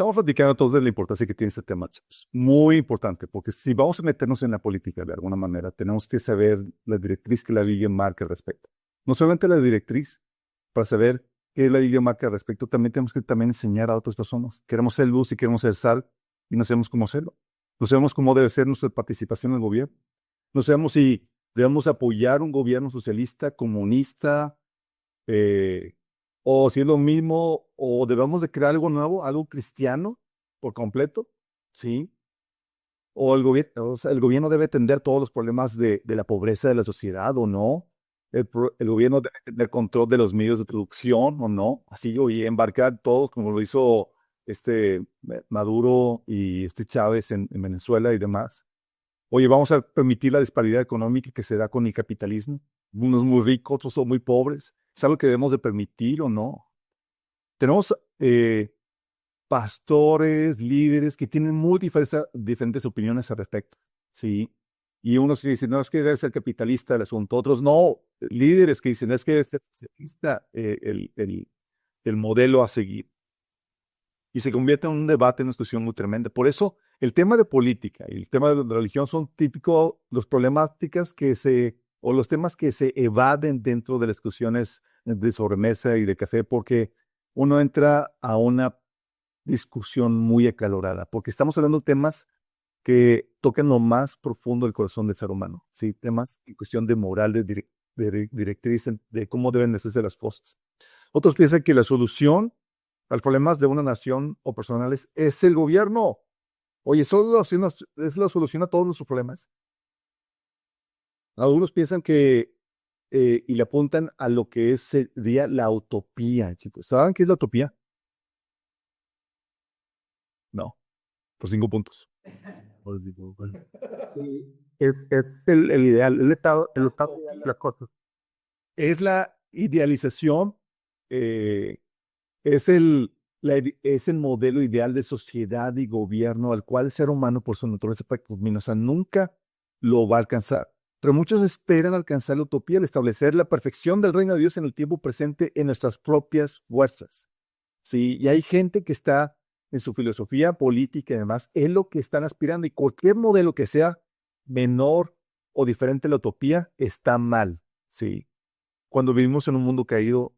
estamos platicando todos de la importancia que tiene este tema. Es muy importante, porque si vamos a meternos en la política de alguna manera, tenemos que saber la directriz que la Biblia marca al respecto. No solamente la directriz, para saber qué la Biblia marca al respecto, también tenemos que también enseñar a otras personas. Queremos ser luz y queremos ser sal, y no sabemos cómo hacerlo. No sabemos cómo debe ser nuestra participación en el gobierno. No sabemos si debemos apoyar un gobierno socialista, comunista, eh, o si es lo mismo, o debemos de crear algo nuevo, algo cristiano por completo, ¿sí? O sea, el gobierno debe atender todos los problemas de la pobreza de la sociedad o no. El gobierno debe tener control de los medios de producción o no. Así, oye, embarcar todos como lo hizo Maduro y Chávez en Venezuela y demás. Oye, vamos a permitir la disparidad económica que se da con el capitalismo. Unos muy ricos, otros son muy pobres. ¿Es algo que debemos de permitir o no? Tenemos pastores, líderes que tienen muy diferentes opiniones al respecto, ¿sí? Y unos dicen, no, es que debe ser capitalista el asunto. Otros no, líderes que dicen, es que debe ser socialista el modelo a seguir. Y se convierte en un debate, en una discusión muy tremenda. Por eso, el tema de política y el tema de la religión son típicos los problemáticas o los temas que se evaden dentro de las discusiones de sobremesa y de café, porque uno entra a una discusión muy acalorada, porque estamos hablando de temas que tocan lo más profundo del corazón del ser humano, ¿sí? Temas en cuestión de moral, de directriz, de cómo deben de hacerse las cosas. Otros piensan que la solución a los problemas de una nación o personales es el gobierno. Oye, es la solución a todos nuestros problemas. Algunos piensan que, y le apuntan a lo que sería la utopía, chicos. ¿Saben qué es la utopía? No, por 5 puntos. Pues digo, bueno, sí, es el ideal, el estado ideal de las cosas. Es la idealización, eh, es el modelo ideal de sociedad y gobierno al cual el ser humano por su naturaleza pecaminosa nunca lo va a alcanzar. Pero muchos esperan alcanzar la utopía al establecer la perfección del reino de Dios en el tiempo presente en nuestras propias fuerzas. ¿Sí? Y hay gente que está en su filosofía política y demás, es lo que están aspirando y cualquier modelo que sea menor o diferente a la utopía está mal. ¿Sí? Cuando vivimos en un mundo caído,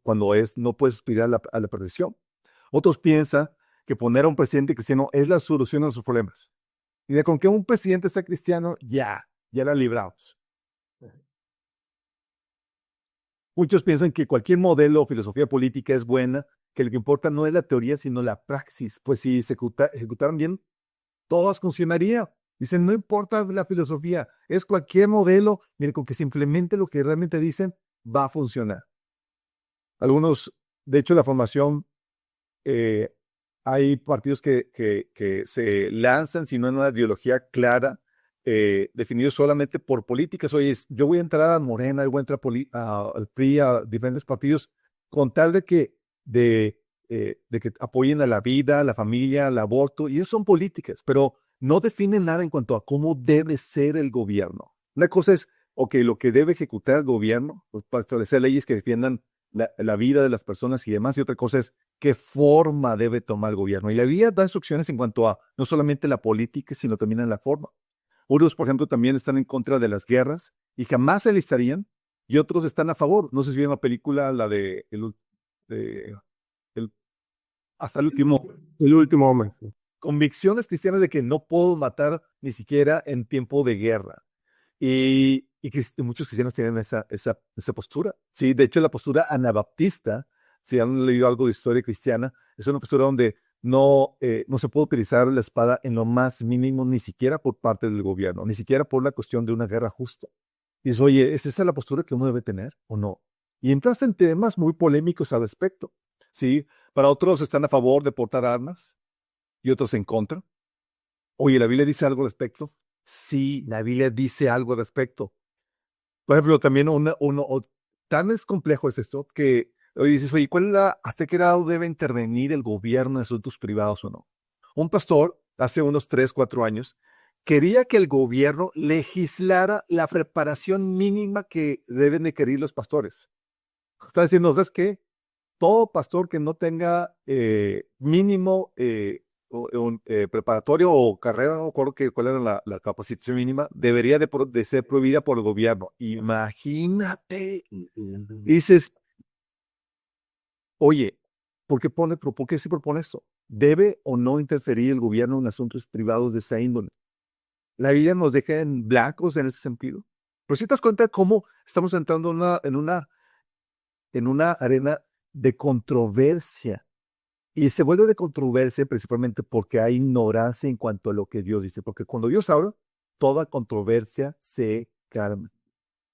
no puedes aspirar a la perfección. Otros piensan que poner a un presidente cristiano es la solución a sus problemas. Y de con que un presidente sea cristiano, ya la libramos. Muchos piensan que cualquier modelo o filosofía política es buena, que lo que importa no es la teoría, sino la praxis. Pues si se ejecutaran bien, todas funcionaría. Dicen, no importa la filosofía, es cualquier modelo, mire, con que se implemente lo que realmente dicen, va a funcionar. Algunos, de hecho, la formación, eh, hay partidos que se lanzan sin una ideología clara, definidos solamente por políticas. Oye, yo voy a entrar a Morena, yo voy a entrar al PRI, a diferentes partidos, con tal de que apoyen a la vida, a la familia, al aborto, y eso son políticas, pero no definen nada en cuanto a cómo debe ser el gobierno. Una cosa es, ok, lo que debe ejecutar el gobierno, pues, para establecer leyes que defiendan la vida de las personas y demás, y otra cosa es qué forma debe tomar el gobierno. Y la Biblia da instrucciones en cuanto a no solamente la política, sino también en la forma. Unos, por ejemplo, también están en contra de las guerras y jamás se alistarían, y otros están a favor. No sé si vieron la película, la de el- hasta el último. El último momento. Convicciones cristianas de que no puedo matar ni siquiera en tiempo de guerra. Y muchos cristianos tienen esa postura. Sí, de hecho, la postura anabaptista, si han leído algo de historia cristiana, es una postura donde no se puede utilizar la espada en lo más mínimo, ni siquiera por parte del gobierno, ni siquiera por la cuestión de una guerra justa. Y dices, oye, ¿es esa la postura que uno debe tener o no? Y entras en temas muy polémicos al respecto. Sí, para otros están a favor de portar armas y otros en contra. Oye, ¿la Biblia dice algo al respecto? Sí, la Biblia dice algo al respecto. Por ejemplo, también tan es complejo es esto que hoy dices, oye, hasta qué grado debe intervenir el gobierno en asuntos privados o no? Un pastor, hace unos 3, 4 años, quería que el gobierno legislara la preparación mínima que deben de querer los pastores. Está diciendo, ¿sabes qué? Todo pastor que no tenga mínimo preparatoria o carrera, no recuerdo cuál era la capacitación mínima, debería de ser prohibida por el gobierno. Imagínate. Dices, oye, ¿por qué se propone esto? ¿Debe o no interferir el gobierno en asuntos privados de esa índole? La Biblia nos deja en blancos en ese sentido. Pero si te das cuenta de cómo estamos entrando en una arena de controversia. Y se vuelve de controversia principalmente porque hay ignorancia en cuanto a lo que Dios dice. Porque cuando Dios habla, toda controversia se calma.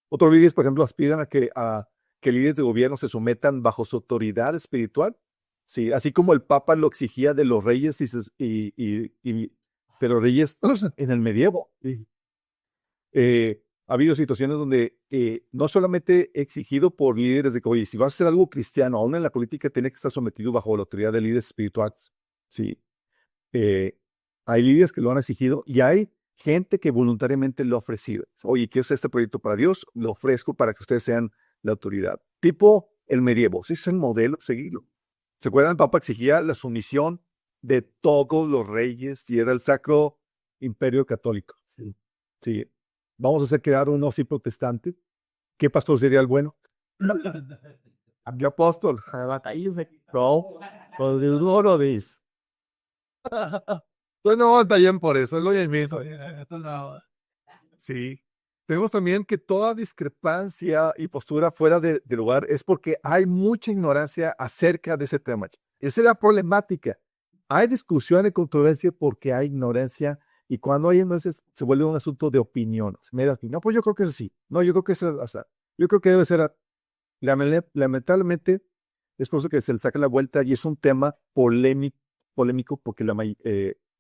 Otros líderes, por ejemplo, aspiran a que líderes de gobierno se sometan bajo su autoridad espiritual. Sí, así como el Papa lo exigía de los reyes de los reyes en el medievo. Ha habido situaciones donde no solamente exigido por líderes de que, oye, si vas a hacer algo cristiano, aún en la política, tiene que estar sometido bajo la autoridad de líderes espirituales. Sí. Hay líderes que lo han exigido y hay gente que voluntariamente lo ha ofrecido. Oye, quiero hacer este proyecto para Dios, lo ofrezco para que ustedes sean la autoridad. Tipo el medievo, ese es el modelo, seguirlo. ¿Se acuerdan? El Papa exigía la sumisión de todos los reyes y era el Sacro Imperio Católico. Sí. Sí. Vamos a hacer crear uno así protestante. ¿Qué pastor sería el bueno? ¿Qué apóstol? No, pues no lo dice. Pues no batallan por eso, es lo mismo. Sí. Tenemos también que toda discrepancia y postura fuera de lugar es porque hay mucha ignorancia acerca de ese tema. Esa es la problemática. Hay discusión y controversia porque hay ignorancia y cuando hay ignorancia se vuelve un asunto de opiniones. No, pues yo creo que es así. No, yo creo que es así. Yo creo que debe ser. Lamentablemente, es por eso que se le saca la vuelta y es un tema polémico porque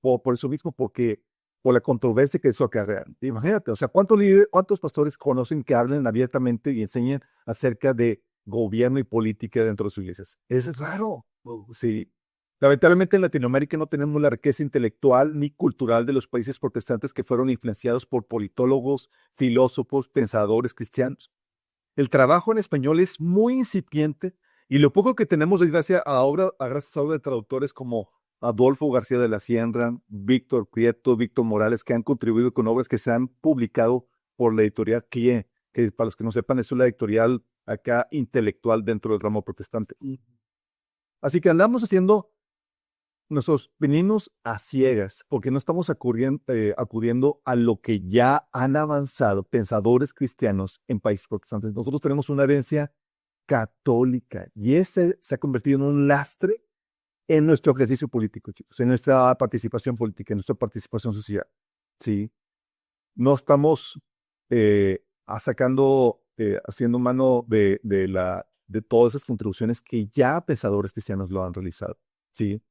por eso mismo, porque por la controversia que eso acarrea. Imagínate, o sea, ¿cuántos pastores conocen que hablen abiertamente y enseñen acerca de gobierno y política dentro de sus iglesias? Es raro. Sí. Lamentablemente en Latinoamérica no tenemos la riqueza intelectual ni cultural de los países protestantes que fueron influenciados por politólogos, filósofos, pensadores cristianos. El trabajo en español es muy incipiente y lo poco que tenemos es gracias a obra de traductores como Adolfo García de la Sierra, Víctor Prieto, Víctor Morales, que han contribuido con obras que se han publicado por la editorial CIE, que para los que no sepan es una editorial acá intelectual dentro del ramo protestante. Así que andamos haciendo nuestros pininos a ciegas, porque no estamos acudiendo a lo que ya han avanzado pensadores cristianos en países protestantes. Nosotros tenemos una herencia católica y ese se ha convertido en un lastre en nuestro ejercicio político, chicos, en nuestra participación política, en nuestra participación social. Sí, no estamos haciendo mano de todas esas contribuciones que ya pensadores cristianos lo han realizado. Sí.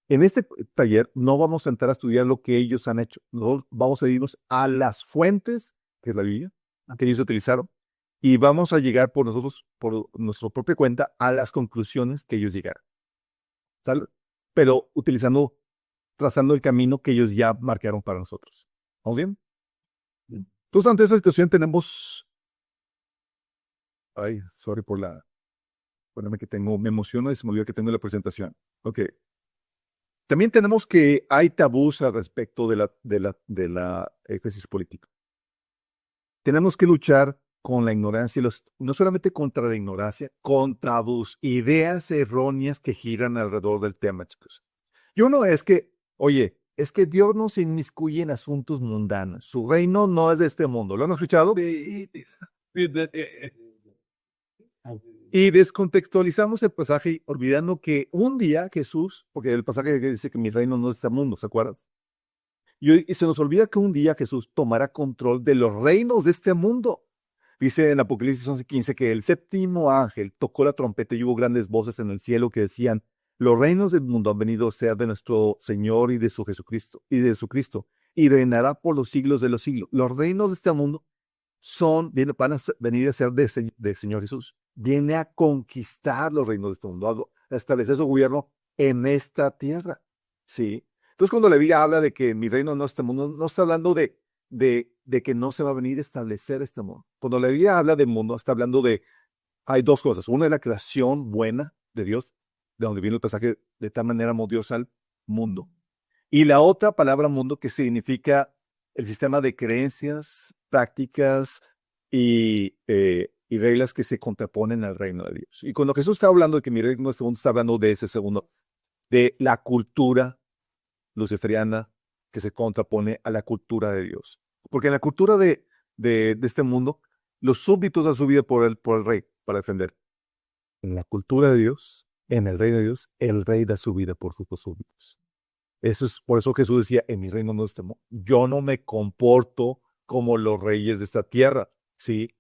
En este taller no vamos a entrar a estudiar lo que ellos han hecho. Nosotros vamos a irnos a las fuentes, que es la Biblia, que ellos utilizaron, y vamos a llegar por nosotros, por nuestra propia cuenta, a las conclusiones que ellos llegaron. ¿Sale? Pero trazando el camino que ellos ya marcaron para nosotros. ¿Vamos bien? Entonces, ante esa situación tenemos... Ay, sorry por la... Espérame que me emociono y se me olvidó que tengo la presentación. Ok. También tenemos que hay tabús al respecto de la ejercicio político. Tenemos que luchar con la ignorancia, no solamente contra la ignorancia, con tabús, ideas erróneas que giran alrededor del tema, chicos. Y uno es que, oye, es que Dios no se inmiscuye en asuntos mundanos. Su reino no es de este mundo. ¿Lo han escuchado? Y descontextualizamos el pasaje olvidando que un día Jesús, porque el pasaje dice que mi reino no es de este mundo, ¿se acuerdan? Y se nos olvida que un día Jesús tomará control de los reinos de este mundo. Dice en Apocalipsis 11:15 que el séptimo ángel tocó la trompeta y hubo grandes voces en el cielo que decían, los reinos del mundo han venido a ser de nuestro Señor y de su Jesucristo, y reinará por los siglos de los siglos. Los reinos de este mundo van a venir a ser de Señor Jesús. Viene a conquistar los reinos de este mundo, a establecer su gobierno en esta tierra. Sí. Entonces, cuando la Biblia habla de que mi reino no es este mundo, no está hablando de que no se va a venir a establecer este mundo. Cuando la Biblia habla de mundo, está hablando hay dos cosas. Una es la creación buena de Dios, de donde viene el pasaje, de tal manera amó Dios al mundo. Y la otra palabra mundo que significa el sistema de creencias, prácticas y reglas que se contraponen al reino de Dios. Y cuando Jesús está hablando de que mi reino es segundo, está hablando de ese segundo, de la cultura luciferiana que se contrapone a la cultura de Dios. Porque en la cultura de este mundo, los súbditos dan su vida por el rey para defender. En la cultura de Dios, en el reino de Dios, el rey da su vida por sus súbditos. Eso es por eso Jesús decía, en mi reino no es temor. Yo no me comporto como los reyes de esta tierra. ¿Sí?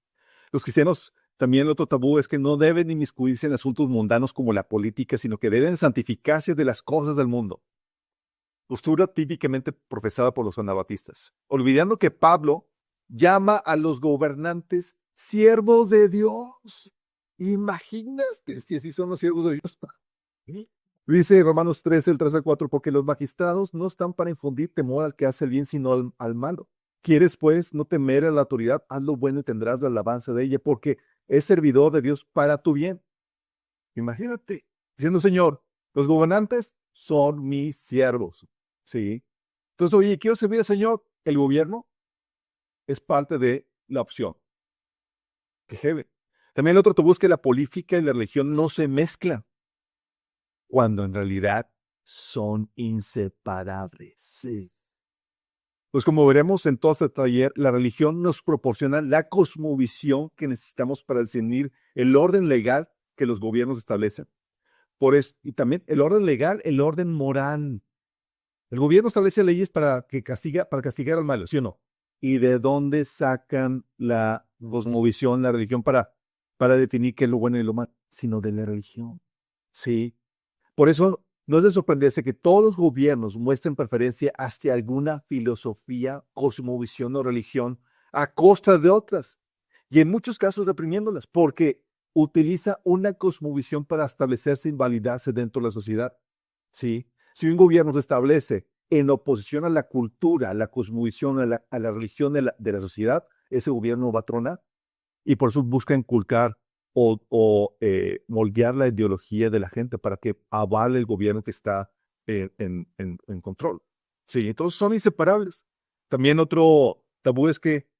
Los cristianos, también el otro tabú es que no deben inmiscuirse en asuntos mundanos como la política, sino que deben santificarse de las cosas del mundo. Postura típicamente profesada por los anabatistas, olvidando que Pablo llama a los gobernantes siervos de Dios. Imagínate si así son los siervos de Dios. Dice Romanos 13, el 3 al 4, porque los magistrados no están para infundir temor al que hace el bien, sino al malo. ¿Quieres, pues, no temer a la autoridad? Haz lo bueno y tendrás la alabanza de ella, porque es servidor de Dios para tu bien. Imagínate, diciendo, Señor, los gobernantes son mis siervos. ¿Sí? Entonces, oye, quiero servir al Señor. El gobierno es parte de la opción. Qué heavy. También el otro tabú es que la política y la religión no se mezclan, cuando en realidad son inseparables. Sí. Pues como veremos en todo este taller, la religión nos proporciona la cosmovisión que necesitamos para discernir el orden legal que los gobiernos establecen. Y también el orden legal, el orden moral. El gobierno establece leyes para castigar al malo, ¿sí o no? ¿Y de dónde sacan la cosmovisión, la religión para definir qué es lo bueno y lo malo? Sino de la religión. Sí. Por eso no es de sorprenderse que todos los gobiernos muestren preferencia hacia alguna filosofía, cosmovisión o religión a costa de otras, y en muchos casos reprimiéndolas, porque utiliza una cosmovisión para establecerse e invalidarse dentro de la sociedad. ¿Sí? Si un gobierno se establece en oposición a la cultura, a la cosmovisión, a la religión de la sociedad, ese gobierno va a tronar, y por eso busca inculcar o moldear la ideología de la gente para que avale el gobierno que está en control. Sí, entonces son inseparables. También otro tabú es que,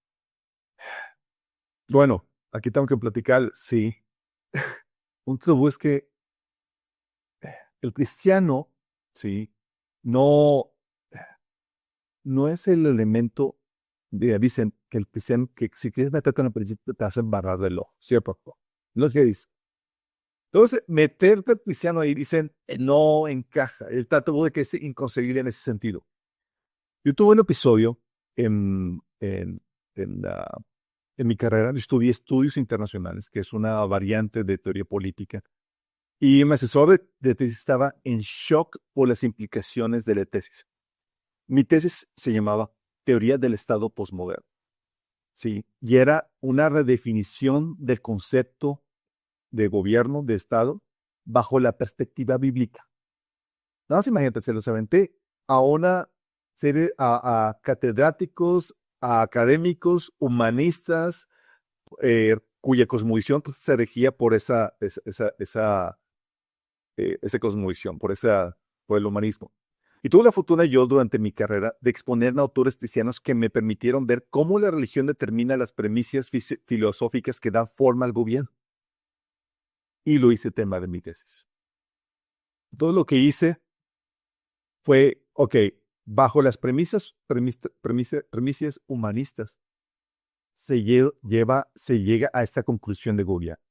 bueno, aquí tengo que platicar, sí. Un tabú es que el cristiano, sí, no, no es el elemento, dicen que el cristiano, que si quieres meterte en la política te hacen barrar del ojo, ¿cierto? Lo que dice. Entonces, meterte al cristiano ahí, dicen, no encaja. El tabú de que es inconcebible en ese sentido. Yo tuve un episodio en, en, en, la- en mi carrera, estudié estudios internacionales, que es una variante de teoría política, y mi asesor de tesis estaba en shock por las implicaciones de la tesis. Mi tesis se llamaba Teoría del Estado Postmoderno, ¿sí? Y era una redefinición del concepto de gobierno, de Estado, bajo la perspectiva bíblica. Nada más imagínate, se los aventé a una serie, a catedráticos, a académicos, humanistas, cuya cosmovisión pues, se regía por esa cosmovisión, por el humanismo. Y tuve la fortuna yo durante mi carrera de exponer a autores cristianos que me permitieron ver cómo la religión determina las premisas filosóficas que dan forma al gobierno. Y lo hice tema de mi tesis. Todo lo que hice fue, ok, bajo las premisas humanistas, se llega a esta conclusión de gobierno.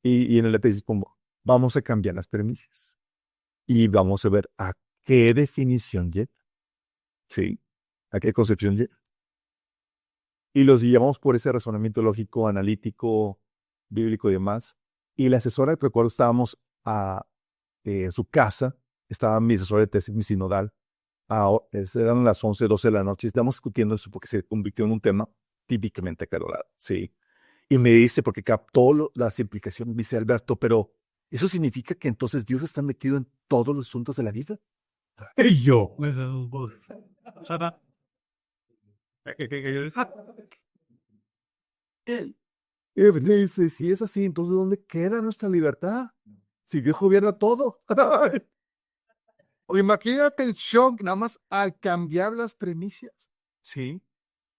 Y en la tesis pongo, vamos a cambiar las premisas y vamos a ver a qué definión llega, ¿sí? A qué concepción llega. Y los llevamos por ese razonamiento lógico, analítico, bíblico y demás. Y la asesora, recuerdo, estábamos en su casa, estaba mi asesora de tesis, mi sinodal, eran las 11, 12 de la noche, estamos discutiendo eso porque se convirtió en un tema típicamente acalorado, ¿sí? Y me dice, porque captó las implicaciones, me dice, Alberto, pero ¿eso significa que entonces Dios está metido en todos los asuntos de la vida? Y yo, y me dice, si es así, entonces ¿dónde queda nuestra libertad? Si Dios gobierna todo. O imagínate el shock nada más al cambiar las premisas. Sí.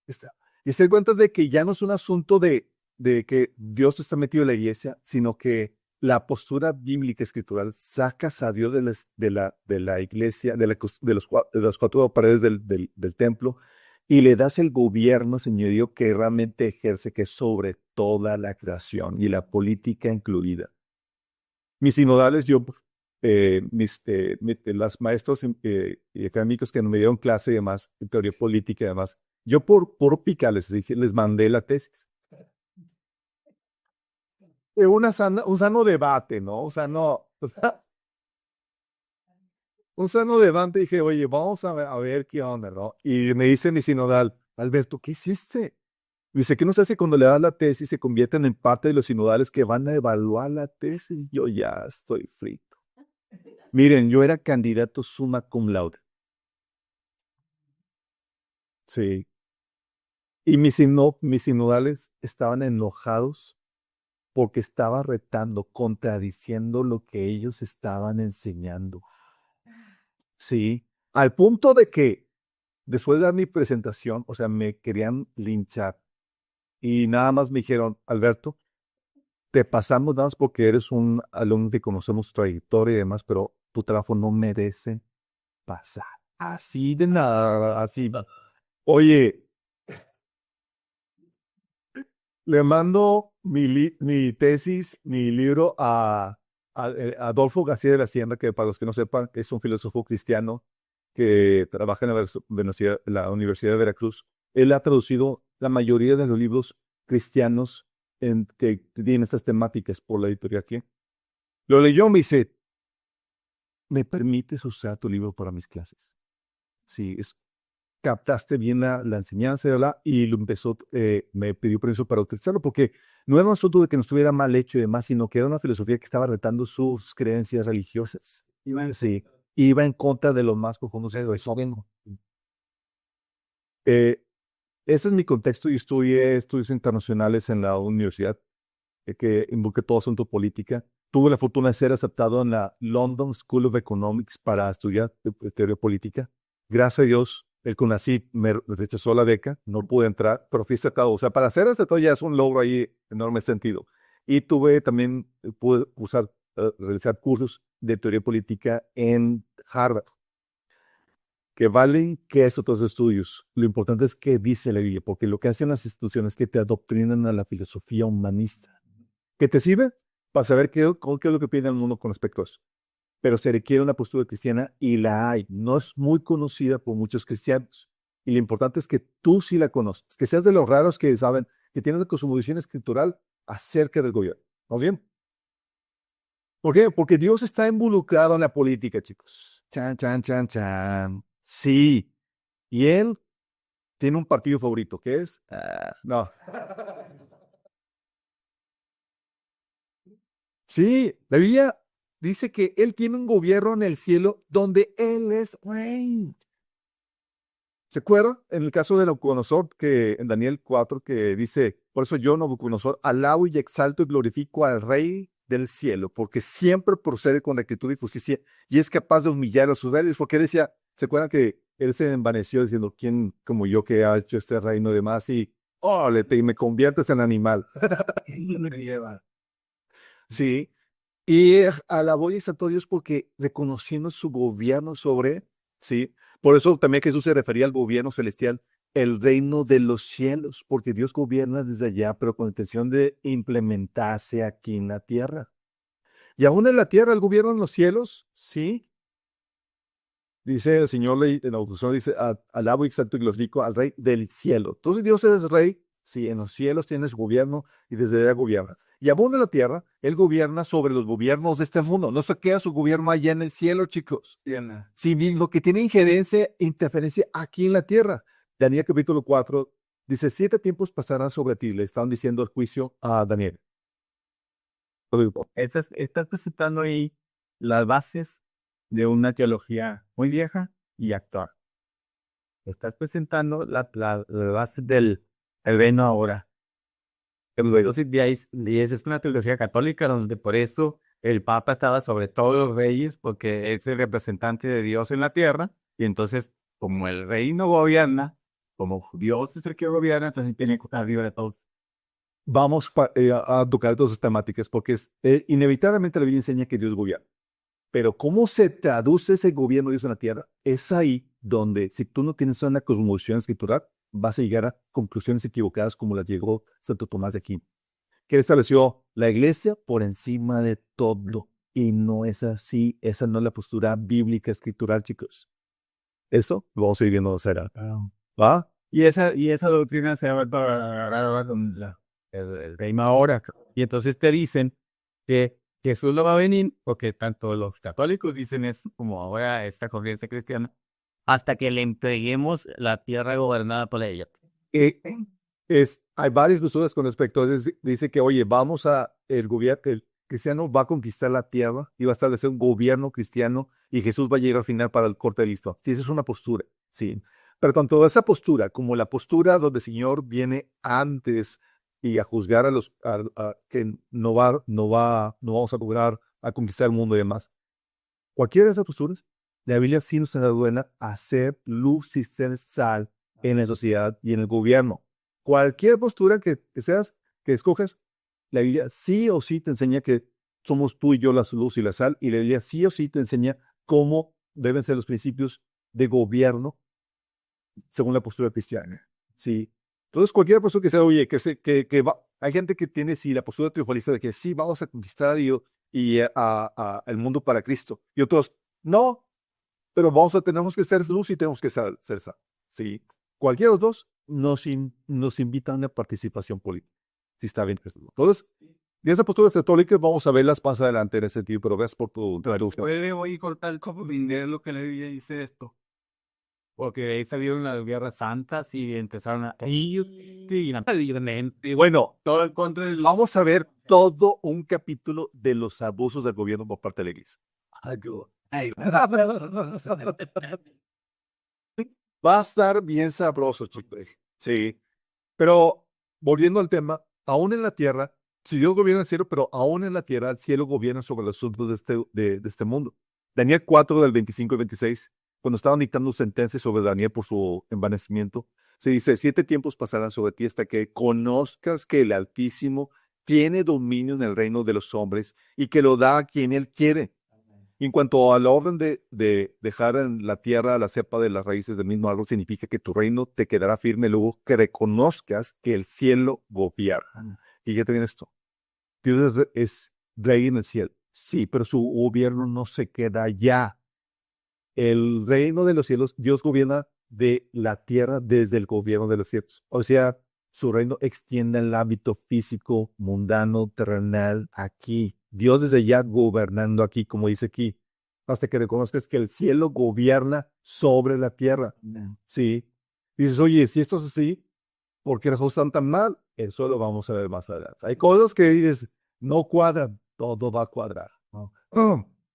Está. Y se da cuenta de que ya no es un asunto de que Dios está metido en la iglesia, sino que la postura bíblica escritural sacas a Dios de la iglesia, de las cuatro paredes del templo, y le das el gobierno, señorío, que realmente ejerce, que es sobre toda la creación y la política incluida. Mis sinodales, las maestros y académicos que me dieron clase y demás, en teoría política y demás, yo por pica les dije, les mandé la tesis. Un sano debate, ¿no? Un sano debate, dije, oye, vamos a ver qué onda, ¿no? Y me dice mi sinodal, Alberto, ¿qué hiciste? Me dice, ¿qué no se hace cuando le das la tesis y se convierten en parte de los sinodales que van a evaluar la tesis? Yo ya estoy frito. Miren, yo era candidato summa cum laude. Sí. Y mis sinodales estaban enojados porque estaba retando, contradiciendo lo que ellos estaban enseñando. Sí. Al punto de que después de dar mi presentación, o sea, me querían linchar. Y nada más me dijeron, Alberto, te pasamos nada más porque eres un alumno que conocemos trayectoria y demás, pero tu trabajo no merece pasar. Así de nada, así. Oye, le mando mi tesis, mi libro a Adolfo García de la Hacienda, que para los que no sepan, es un filósofo cristiano que trabaja en la Universidad de Veracruz. Él ha traducido la mayoría de los libros cristianos que tienen estas temáticas por la editorial aquí. Lo leyó, me dice, ¿me permites usar tu libro para mis clases? Sí, captaste bien la enseñanza, ¿verdad? Y lo empezó, me pidió permiso para utilizarlo, porque no era un asunto de que no estuviera mal hecho y demás, sino que era una filosofía que estaba retando sus creencias religiosas. Sí, iba en contra de lo más profundo de eso. Eh, Ese es mi contexto. Yo estudié estudios internacionales en la universidad, que involucra todo asunto política. Tuve la fortuna de ser aceptado en la London School of Economics para estudiar teoría política. Gracias a Dios, el CONACYT me rechazó la beca, no pude entrar, pero fui aceptado. O sea, para ser aceptado ya es un logro ahí enorme sentido. Y tuve también, pude realizar cursos de teoría política en Harvard, que valen que es otros estudios. Lo importante es que dice la Biblia, porque lo que hacen las instituciones es que te adoctrinan a la filosofía humanista, que te sirve para saber qué es lo que piensa el mundo con respecto a eso. Pero se requiere una postura cristiana y la hay. No es muy conocida por muchos cristianos. Y lo importante es que tú sí la conoces, que seas de los raros que saben, que tienen una cosmovisión escritural acerca del gobierno. ¿No bien? ¿Por qué? Porque Dios está involucrado en la política, chicos. Chan, chan, chan, chan. Sí. Y Él tiene un partido favorito, ¿qué es? No. Sí, la Biblia dice que Él tiene un gobierno en el cielo donde Él es rey. ¿Se acuerda? En el caso de Nabucodonosor, que en Daniel 4, que dice, por eso yo, Nabucodonosor, alabo y exalto y glorifico al Rey del cielo, porque siempre procede con rectitud y justicia y es capaz de humillar a sus reyes. Porque decía, ¿se acuerdan que él se envaneció diciendo, ¿quién como yo que ha hecho este reino de más? Y, oh, y me conviertes en animal. Sí, y alabó y exaltó a Dios porque reconociendo su gobierno sobre, sí, por eso también Jesús se refería al gobierno celestial, el reino de los cielos, porque Dios gobierna desde allá, pero con intención de implementarse aquí en la tierra. Y aún en la tierra, el gobierno en los cielos, sí, dice el Señor en la introducción, dice, alabo y exalto y glorifico al Rey del cielo. Entonces Dios es Rey, sí, en los cielos tiene su gobierno y desde allá gobierna. Y aún en la tierra, Él gobierna sobre los gobiernos de este mundo. No se queda su gobierno allá en el cielo, chicos. Sí, lo que tiene injerencia, interferencia aquí en la tierra. Daniel capítulo 4 dice, 7 tiempos pasarán sobre ti. Le estaban diciendo el juicio a Daniel. Estás presentando ahí las bases de una teología muy vieja y actual. Estás presentando la base del el reino ahora. Entonces, es una teología católica donde por eso el Papa estaba sobre todos los reyes porque es el representante de Dios en la tierra, y entonces, como el rey no gobierna, como Dios es el que gobierna, entonces tiene que estar arriba de todos. Vamos a tocar todas esas temáticas porque inevitablemente la Biblia enseña que Dios gobierna. Pero cómo se traduce ese gobierno de Dios en la tierra, es ahí donde, si tú no tienes una cosmovisión escritural, vas a llegar a conclusiones equivocadas como las llegó Santo Tomás de Aquino, que él estableció la iglesia por encima de todo. Y no es así. Esa no es la postura bíblica escritural, chicos. Eso lo vamos a ir viendo será. ¿Va? Y esa doctrina se llama el reino ahora. Y entonces te dicen que Jesús no va a venir, porque tanto los católicos dicen eso, como ahora esta corriente cristiana, hasta que le entreguemos la tierra gobernada por ella. Eh, hay varias posturas con respecto a eso. Dice que, oye, el cristiano va a conquistar la tierra y va a establecer un gobierno cristiano y Jesús va a llegar al final para el corte de listo. Sí, esa es una postura, sí. Pero tanto esa postura como la postura donde el Señor viene antes y a juzgar a los que no vamos a lograr a conquistar el mundo y demás. Cualquiera de esas posturas, la Biblia sí nos ordena hacer luz y ser sal en la sociedad y en el gobierno. Cualquier postura que escojas, la Biblia sí o sí te enseña que somos tú y yo la luz y la sal, y la Biblia sí o sí te enseña cómo deben ser los principios de gobierno según la postura cristiana. Sí. Entonces, cualquier postura que sea, oye, hay gente que tiene sí la postura triunfalista de que sí vamos a conquistar a Dios y el mundo para Cristo. Y otros, no, pero tenemos que ser luz y tenemos que ser sal. Sí. Cualquiera de los dos nos invita a una participación política. Sí, está bien. Entonces, de esa postura católica vamos a verlas más adelante en ese sentido, pero gracias por tu traducción. Puede hoy cortar como vender lo que la Biblia dice esto. Porque de ahí salieron las guerras santas y empezaron a... Bueno, todo el contra del... vamos a ver todo un capítulo de los abusos del gobierno por parte de la iglesia. Va a estar bien sabroso, chicos. Sí. Pero volviendo al tema, aún en la tierra, si Dios gobierna el cielo, pero aún en la tierra, el cielo gobierna sobre los asuntos de este mundo. Daniel 4, del 25 al 26, cuando estaban dictando sentencias sobre Daniel por su envanecimiento, se dice: 7 tiempos pasarán sobre ti hasta que conozcas que el Altísimo tiene dominio en el reino de los hombres y que lo da a quien él quiere. Y en cuanto a la orden de dejar en la tierra la cepa de las raíces del mismo árbol, significa que tu reino te quedará firme luego que reconozcas que el cielo gobierna. Y ya te viene esto. Dios es rey en el cielo. Sí, pero su gobierno no se queda allá. El reino de los cielos, Dios gobierna de la tierra desde el gobierno de los cielos. O sea, su reino extiende el ámbito físico, mundano, terrenal, aquí. Dios desde allá gobernando aquí, como dice aquí, hasta que reconozcas que el cielo gobierna sobre la tierra. Sí. Dices, oye, si esto es así, ¿por qué las cosas están tan mal? Eso lo vamos a ver más adelante. Hay cosas que dices, no cuadran, todo va a cuadrar.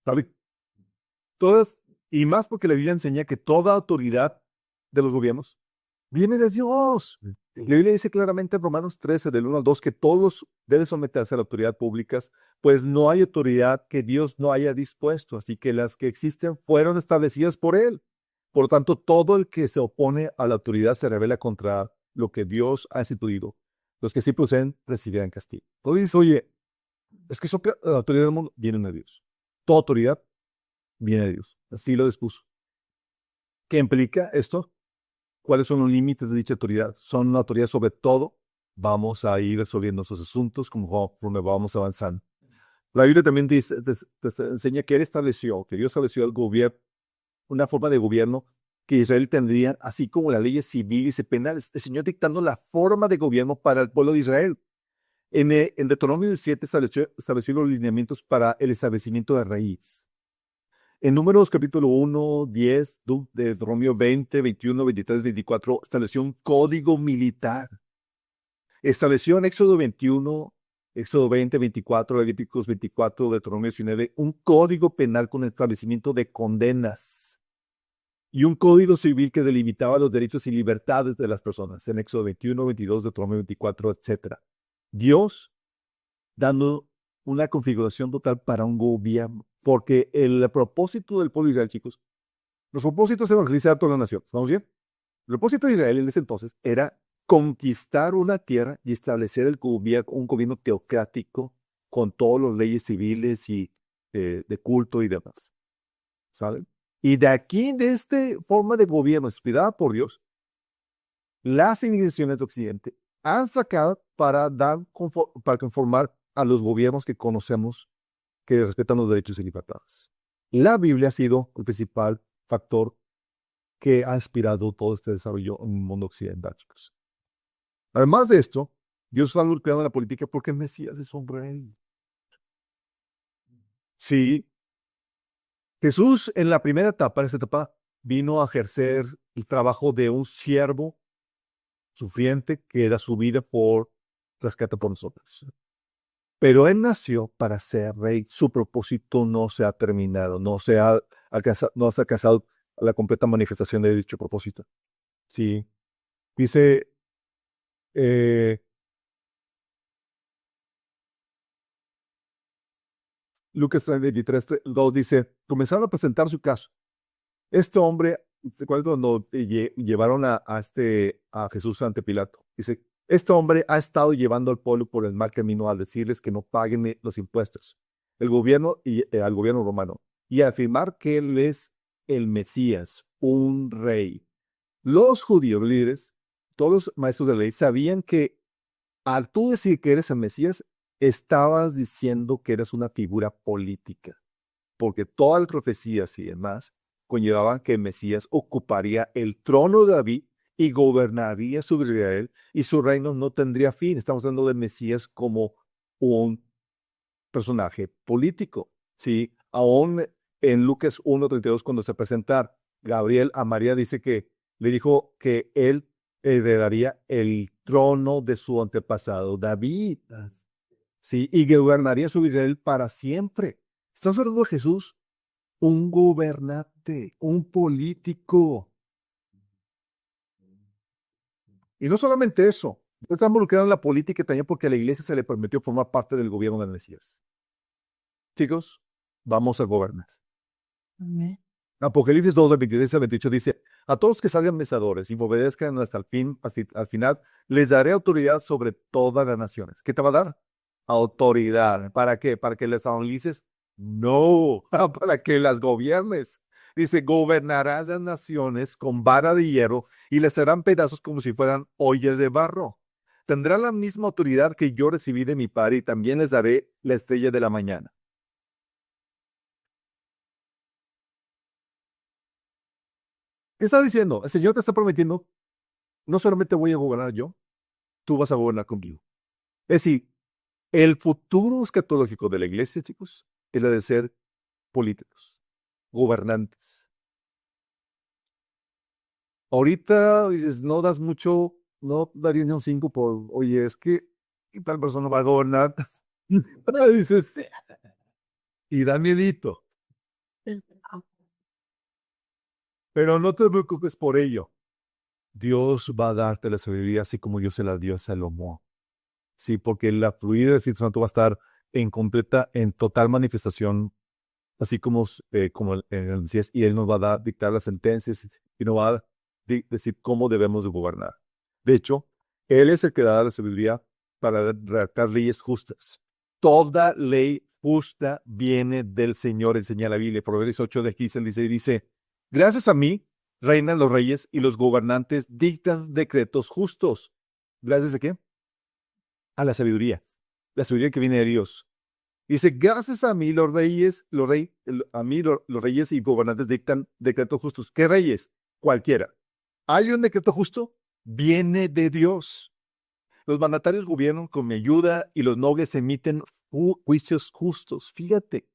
¿Sabe? Todas, y más porque la Biblia enseña que toda autoridad de los gobiernos viene de Dios. La Biblia dice claramente en Romanos 13, del 1 al 2, que todos deben someterse a la autoridad pública, pues no hay autoridad que Dios no haya dispuesto, así que las que existen fueron establecidas por Él. Por lo tanto, todo el que se opone a la autoridad se rebela contra lo que Dios ha instituido. Los que sí proceden recibirán castigo. Entonces dices, oye, es que la autoridad del mundo viene de Dios. Toda autoridad viene de Dios. Así lo dispuso. ¿Qué implica esto? ¿Cuáles son los límites de dicha autoridad? Son una autoridad sobre todo. Vamos a ir resolviendo esos asuntos conforme vamos avanzando. La Biblia también dice, te enseña que que Dios estableció el gobierno, una forma de gobierno que Israel tendría, así como las leyes civiles y penales. El Señor dictando la forma de gobierno para el pueblo de Israel. En Deuteronomio 17 estableció los lineamientos para el establecimiento de raíz. En Números capítulo 1, 10, de Deuteronomio 20, 21, 23, 24, estableció un código militar. Estableció en Éxodo 21, Éxodo 20, 24, Levíticos 24, Deuteronomio 19, un código penal con el establecimiento de condenas y un código civil que delimitaba los derechos y libertades de las personas en Éxodo 21, 22, Deuteronomio 24, etc. Dios dando una configuración total para un gobierno. Porque el propósito del pueblo de Israel, chicos, los propósitos es evangelizar a todas las naciones. ¿Vamos bien? El propósito de Israel en ese entonces era conquistar una tierra y establecer un gobierno teocrático con todas las leyes civiles y de culto y demás. ¿Saben? Y de aquí, de esta forma de gobierno inspirada por Dios, las civilizaciones de Occidente han sacado para conformar a los gobiernos que conocemos que respetan los derechos y libertades. La Biblia ha sido el principal factor que ha inspirado todo este desarrollo en el mundo occidental, chicos. Además de esto, Dios está involucrado en la política porque el Mesías es un rey. Sí, Jesús en la primera etapa, en esta etapa, vino a ejercer el trabajo de un siervo sufriente que da su vida por rescate por nosotros. Pero él nació para ser rey. Su propósito no se ha terminado, no se ha alcanzado la completa manifestación de dicho propósito. Sí. Dice Lucas 23:2 dice, comenzaron a presentar su caso. Este hombre, ¿se acuerdan cuando llevaron a Jesús ante Pilato? Dice, este hombre ha estado llevando al pueblo por el mal camino al decirles que no paguen los impuestos al gobierno romano y a afirmar que él es el Mesías, un rey. Los judíos líderes, todos los maestros de la ley, sabían que al tú decir que eres el Mesías, estabas diciendo que eres una figura política, porque todas las profecías y demás conllevaban que el Mesías ocuparía el trono de David y gobernaría sobre Israel, y su reino no tendría fin. Estamos hablando del Mesías como un personaje político. ¿Sí? Aún en Lucas 1:32, cuando se presenta Gabriel a María, dice que le dijo que él heredaría el trono de su antepasado David. ¿Sí? Y gobernaría sobre Israel para siempre. Estamos hablando de Jesús, un gobernante, un político. Y no solamente eso, está involucrado en la política también porque a la iglesia se le permitió formar parte del gobierno del Mesías. Chicos, vamos a gobernar. Amén. Apocalipsis 2:26-28 dice, a todos los que salgan mesadores y obedezcan hasta el fin, al final, les daré autoridad sobre todas las naciones. ¿Qué te va a dar? Autoridad. ¿Para qué? ¿Para que las evangelices? No, para que las gobiernes. Dice, gobernarán las naciones con vara de hierro y les harán pedazos como si fueran ollas de barro. Tendrán la misma autoridad que yo recibí de mi Padre y también les daré la estrella de la mañana. ¿Qué está diciendo? El Señor te está prometiendo, no solamente voy a gobernar yo, tú vas a gobernar conmigo. Es decir, el futuro escatológico de la iglesia, chicos, es la de ser políticos, gobernantes. Ahorita dices, no das mucho, no darías ni un 5 por, oye, es que tal persona va a gobernar. Dices, y da miedito. Pero no te preocupes por ello. Dios va a darte la sabiduría así como Dios se la dio a Salomón. Sí, porque la fluidez del Espíritu Santo va a estar en total manifestación, así como el Mesías, y Él nos va a dictar las sentencias y nos va a decir cómo debemos de gobernar. De hecho, Él es el que da la sabiduría para redactar leyes justas. Toda ley justa viene del Señor, enseña la Biblia. Proverbios 8:15 dice, gracias a mí reinan los reyes y los gobernantes dictan decretos justos. ¿Gracias a qué? A la sabiduría que viene de Dios. Dice, gracias a mí los reyes y gobernantes dictan decretos justos. ¿Qué reyes? Cualquiera. ¿Hay un decreto justo? Viene de Dios. Los mandatarios gobiernan con mi ayuda y los nobles emiten juicios justos. Fíjate,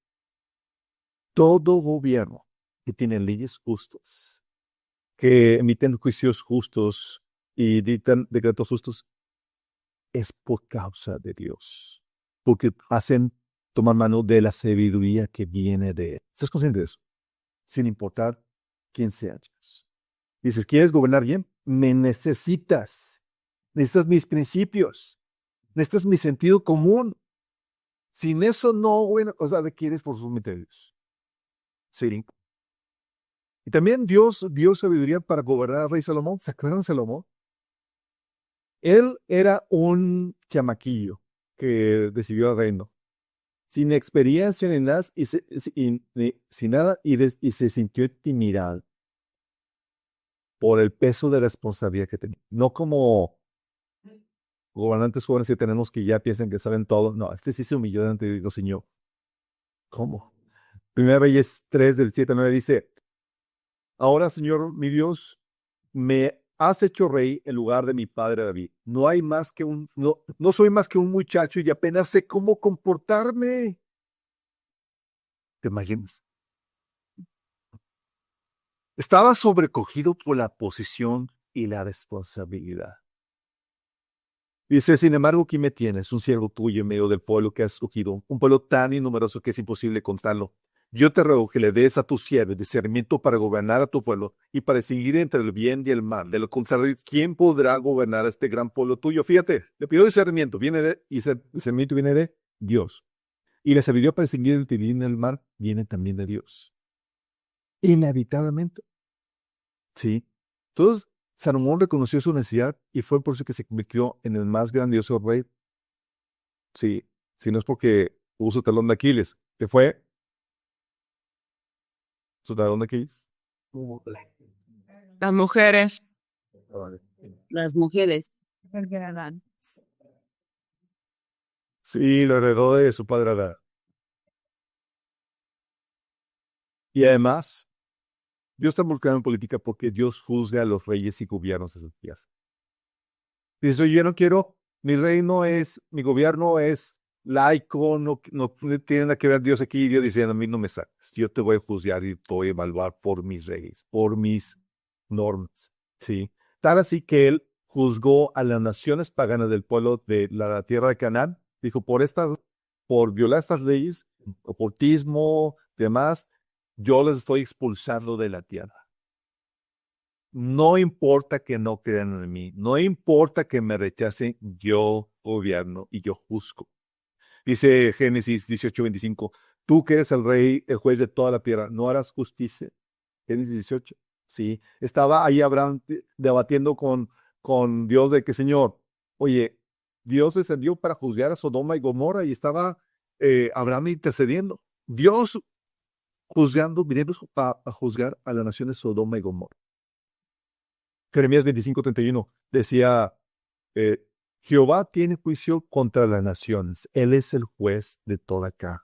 todo gobierno que tiene leyes justas, que emiten juicios justos y dictan decretos justos, es por causa de Dios. Porque toman mano de la sabiduría que viene de Él. ¿Estás consciente de eso? Sin importar quién sea Dios. Dices, ¿quieres gobernar bien? Me necesitas. Necesitas mis principios. Necesitas mi sentido común. Sin eso no, bueno, o sea, requieres por sus misterios. Sí. Y también Dios dio sabiduría para gobernar al rey Salomón. ¿Se acuerdan de Salomón? Él era un chamaquillo que decidió el reino, sin experiencia ni nada, sin nada, y se sintió intimidado por el peso de responsabilidad que tenía. No como gobernantes jóvenes que tenemos que ya piensan que saben todo. No, este sí se humilló delante de Dios, Señor. ¿Cómo? Primera Reyes 3 del 7 al 9 dice, ahora, Señor, mi Dios, me has hecho rey en lugar de mi padre David. No soy más que un muchacho y apenas sé cómo comportarme. ¿Te imaginas? Estaba sobrecogido por la posición y la responsabilidad. Dice, sin embargo, aquí me tienes, un siervo tuyo en medio del pueblo que has escogido, un pueblo tan innumeroso que es imposible contarlo. Yo te ruego que le des a tu siervo discernimiento para gobernar a tu pueblo y para distinguir entre el bien y el mal. De lo contrario, ¿quién podrá gobernar a este gran pueblo tuyo? Fíjate, le pidió discernimiento, y ese discernimiento viene de Dios. Y la sabiduría para distinguir entre el bien y el mal viene también de Dios. Inevitablemente. Sí. Entonces, Salomón reconoció su necesidad y fue por eso que se convirtió en el más grandioso rey. Sí, si no es porque tuvo su talón de Aquiles, que fue su talón de Aquiles. Las mujeres. Las mujeres. Sí, lo heredó de su padre Adán. Y además, Dios está involucrado en política porque Dios juzga a los reyes y gobiernos de su tierra. Dice, yo no quiero, mi gobierno es laico, no tiene nada que ver Dios aquí. Y Dios dice, a mí no me sacas. Yo te voy a juzgar y te voy a evaluar por mis reyes, por mis normas. ¿Sí? Tal así que él juzgó a las naciones paganas del pueblo de la tierra de Canaán. Dijo, por violar estas leyes, ocultismo, demás, yo les estoy expulsando de la tierra. No importa que no crean en mí, no importa que me rechacen, yo gobierno y yo juzgo. Dice Génesis 18:25, tú que eres el rey, el juez de toda la tierra, ¿no harás justicia? Génesis 18, sí. Estaba ahí Abraham debatiendo con Dios de que, Señor, oye, Dios descendió para juzgar a Sodoma y Gomorra y estaba Abraham intercediendo. Dios juzgando, viniendo a juzgar a la nación de Sodoma y Gomorra. Jeremías 25:31 decía, Jehová tiene juicio contra las naciones. Él es el juez de toda carne.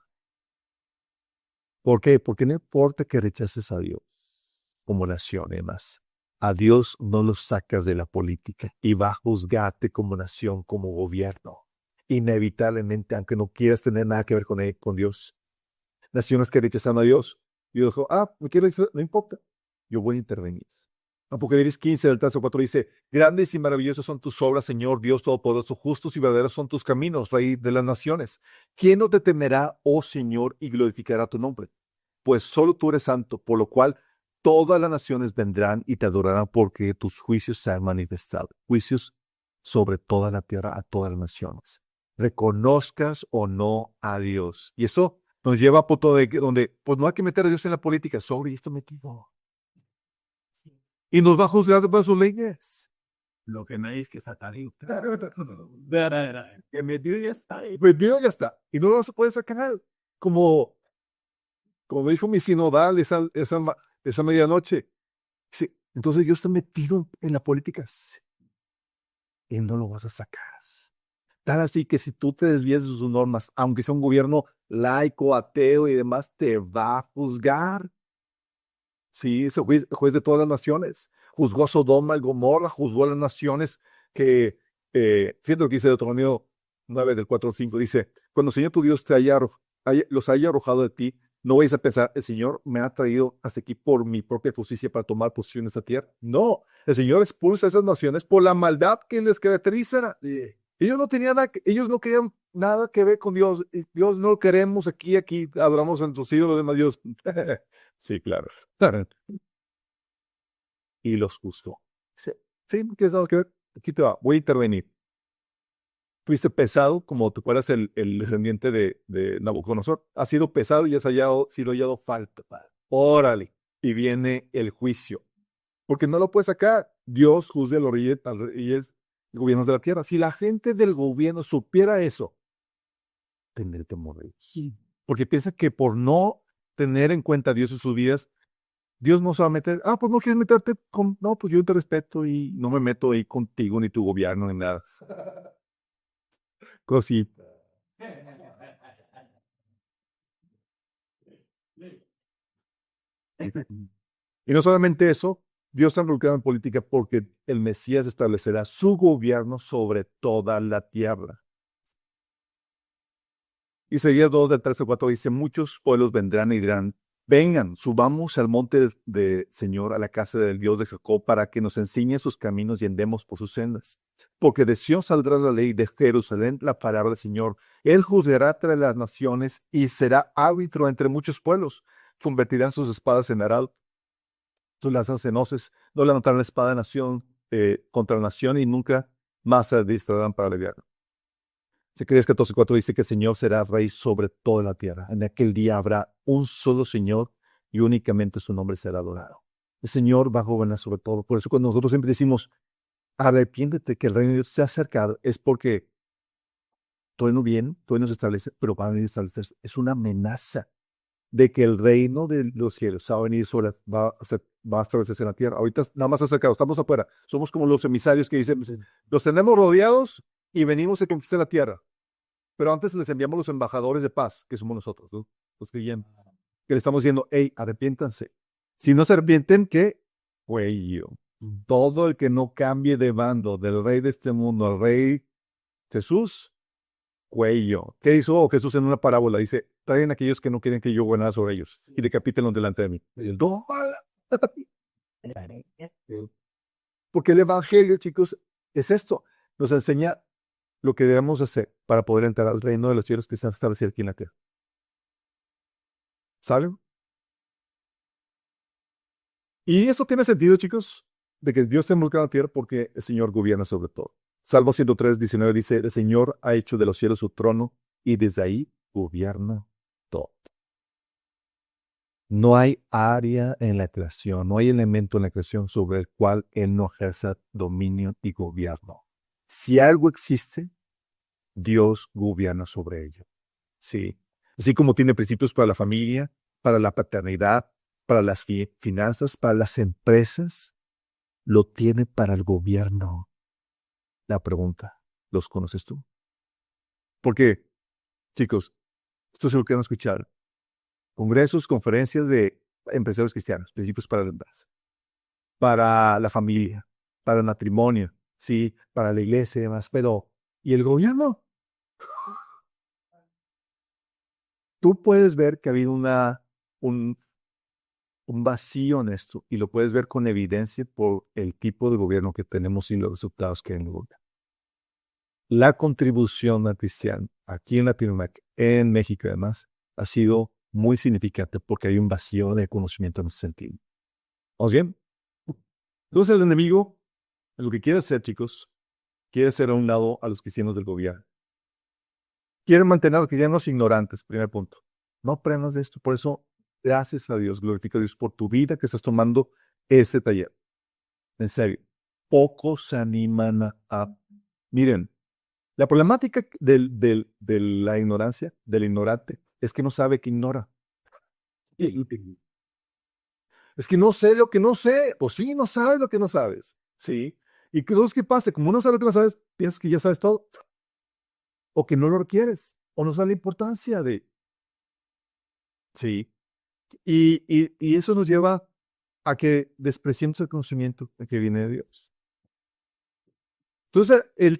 ¿Por qué? Porque no importa que rechaces a Dios como nación, además. A Dios no lo sacas de la política y va a juzgarte como nación, como gobierno. Inevitablemente, aunque no quieras tener nada que ver con Dios. Naciones que rechazan a Dios. Dios dijo, no importa, yo voy a intervenir. Apocalipsis 15, del 3 al 4 dice, grandes y maravillosas son tus obras, Señor, Dios Todopoderoso, justos y verdaderos son tus caminos, Rey de las naciones. ¿Quién no te temerá, oh Señor, y glorificará tu nombre? Pues solo tú eres santo, por lo cual todas las naciones vendrán y te adorarán porque tus juicios se han manifestado. Juicios sobre toda la tierra a todas las naciones. Reconozcas o no a Dios. Y eso nos lleva a punto de donde, pues no hay que meter a Dios en la política, sobre esto metido. Y nos va a juzgar por sus leyes. Lo que no es que satanista. Que metido ya está. Metido ya está. Y no se puede sacar. Como dijo mi sinodal esa medianoche. Sí, entonces Dios está metido en la política. Sí, y no lo vas a sacar. Tan así que si tú te desvías de sus normas, aunque sea un gobierno laico, ateo y demás, te va a juzgar. Sí, es el juez de todas las naciones. Juzgó a Sodoma y Gomorra, juzgó a las naciones que, fíjate lo que dice Deuteronomio 9 del 4 al 5, dice, cuando el Señor tu Dios los haya arrojado de ti, no vayas a pensar, el Señor me ha traído hasta aquí por mi propia justicia para tomar posición en esta tierra. No, el Señor expulsa a esas naciones por la maldad que les caracteriza. Sí. Ellos no querían nada que ver con Dios. Dios no lo queremos aquí adoramos a nuestros ídolos, demás Dios. Sí, claro. Y los juzgó. Sí, ¿qué es algo que ver? Aquí te va, voy a intervenir. fuiste pesado, como te acuerdas el descendiente de Nabucodonosor. Has sido pesado y has sido hallado falta. Órale. Y viene el juicio. Porque no lo puede sacar. Dios juzga a los reyes y gobiernos de la tierra. Si la gente del gobierno supiera eso, tendría temor de Dios. Porque piensa que por no tener en cuenta a Dios en sus vidas, Dios no se va a meter. Pues no quieres meterte con. No, pues yo te respeto y no me meto ahí contigo, ni tu gobierno, ni nada. Cosí. Y no solamente eso, Dios está involucrado en política porque el Mesías establecerá su gobierno sobre toda la tierra. Isaías 2, del 3 al 4 dice, muchos pueblos vendrán y dirán, vengan, subamos al monte del Señor, a la casa del Dios de Jacob, para que nos enseñe sus caminos y andemos por sus sendas. Porque de Sion saldrá la ley, de Jerusalén la palabra del Señor. Él juzgará entre las naciones y será árbitro entre muchos pueblos. Convertirán sus espadas en arado, sus lanzas en hoces. No levantarán la espada de nación contra nación y nunca más se distraerán para aliviar. Zacarías 14:4 dice que el Señor será rey sobre toda la tierra. En aquel día habrá un solo Señor y únicamente su nombre será adorado. El Señor va a gobernar sobre todo. Por eso cuando nosotros siempre decimos, arrepiéntete que el reino de Dios se ha acercado, es porque todavía no viene, todavía no se establece, pero va a venir a establecerse. Es una amenaza de que el reino de los cielos va a venir va a establecerse en la tierra. Ahorita nada más acercado, estamos afuera. Somos como los emisarios que dicen, los tenemos rodeados y venimos a conquistar la tierra. Pero antes les enviamos los embajadores de paz, que somos nosotros, ¿no? Los creyentes, que le estamos diciendo, hey, arrepiéntanse. Si no se arrepienten, ¿qué? Cuello. Todo el que no cambie de bando del rey de este mundo al rey Jesús, cuello. ¿Qué hizo Jesús en una parábola? Dice, traigan a aquellos que no quieren que yo gobernara sobre ellos y decapítenlos delante de mí. Y él, porque el evangelio, chicos, es esto. Nos enseña lo que debemos hacer para poder entrar al reino de los cielos que se ha establecido aquí en la tierra. ¿Saben? Y eso tiene sentido, chicos, de que Dios está involucrado en la tierra porque el Señor gobierna sobre todo. Salmo 103:19 dice, el Señor ha hecho de los cielos su trono y desde ahí gobierna todo. No hay área en la creación, no hay elemento en la creación sobre el cual Él no ejerza dominio y gobierno. Si algo existe, Dios gobierna sobre ello. Sí. Así como tiene principios para la familia, para la paternidad, para las finanzas, para las empresas, lo tiene para el gobierno. La pregunta, ¿los conoces tú? Porque, chicos, esto es lo que van a escuchar. Congresos, conferencias de empresarios cristianos, principios para la empresa, para la familia, para el matrimonio, sí, para la iglesia y demás, pero ¿y el gobierno? Tú puedes ver que ha habido un vacío en esto y lo puedes ver con evidencia por el tipo de gobierno que tenemos y los resultados que hay en el gobierno. La contribución cristiana aquí en Latinoamérica, en México y demás, ha sido muy significante porque hay un vacío de conocimiento en ese sentido. ¿Vamos bien? Entonces el enemigo, lo que quiere hacer, chicos, quiere hacer a un lado a los cristianos del gobierno. Quiere mantener a los cristianos ignorantes, primer punto. No aprendas de esto, por eso gracias a Dios, glorifica a Dios por tu vida que estás tomando ese taller. En serio, pocos se animan a... Miren, la problemática de la ignorancia, del ignorante, es que no sabe que ignora. Es que no sé lo que no sé. Pues sí, no sabes lo que no sabes. Sí. ¿Y qué pasa? Como no sabes lo que no sabes, piensas que ya sabes todo. O que no lo requieres. O no sabes la importancia de... Sí. Y eso nos lleva a que despreciemos el conocimiento que viene de Dios. Entonces, el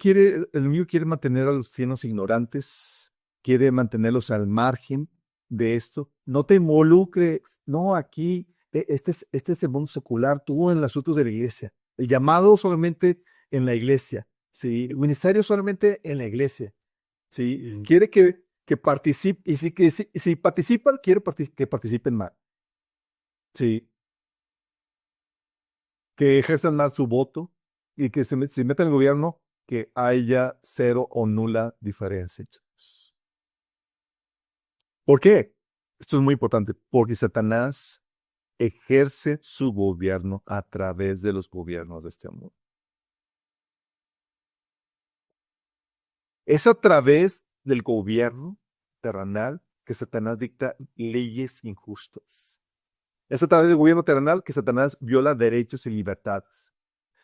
enemigo quiere mantener a los cristianos ignorantes, quiere mantenerlos al margen de esto. No te involucres, no aquí, este es el mundo secular, tú en los asuntos de la iglesia. El llamado solamente en la iglesia, ¿sí? El ministerio solamente en la iglesia, ¿sí? Quiere que participe, y si participan, quiere que participen mal, ¿sí? Que ejerzan mal su voto y que se metan en el gobierno, que haya cero o nula diferencia. ¿Por qué? Esto es muy importante, porque Satanás ejerce su gobierno a través de los gobiernos de este mundo. Es a través del gobierno terrenal que Satanás dicta leyes injustas. Es a través del gobierno terrenal que Satanás viola derechos y libertades.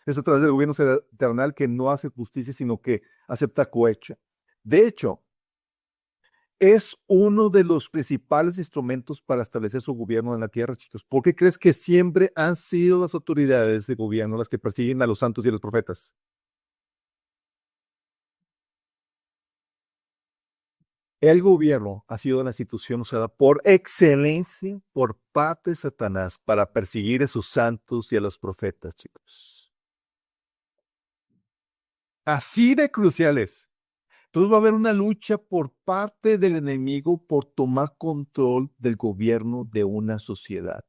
Es a través del gobierno terrenal que no hace justicia, sino que acepta cohecho. De hecho, es uno de los principales instrumentos para establecer su gobierno en la tierra, chicos. ¿Por qué crees que siempre han sido las autoridades de gobierno las que persiguen a los santos y a los profetas? El gobierno ha sido la institución usada por excelencia por parte de Satanás para perseguir a sus santos y a los profetas, chicos. Así de cruciales. Entonces va a haber una lucha por parte del enemigo por tomar control del gobierno de una sociedad.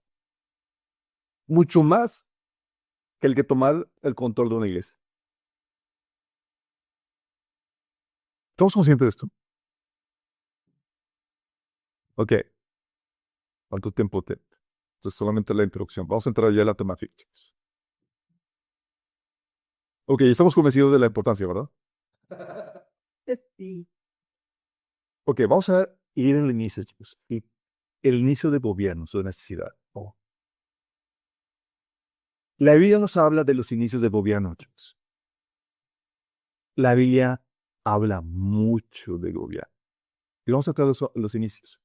Mucho más que el que tomar el control de una iglesia. ¿Estamos conscientes de esto? Ok. ¿Cuánto tiempo te? Esto es solamente la introducción. Vamos a entrar ya en la temática, chicos. Ok, estamos convencidos de la importancia, ¿verdad? Sí. Ok, vamos a ir en el inicio, chicos. Y el inicio del gobierno, su necesidad. La Biblia nos habla de los inicios del gobierno, chicos. La Biblia habla mucho de gobierno. Y vamos a tratar los inicios.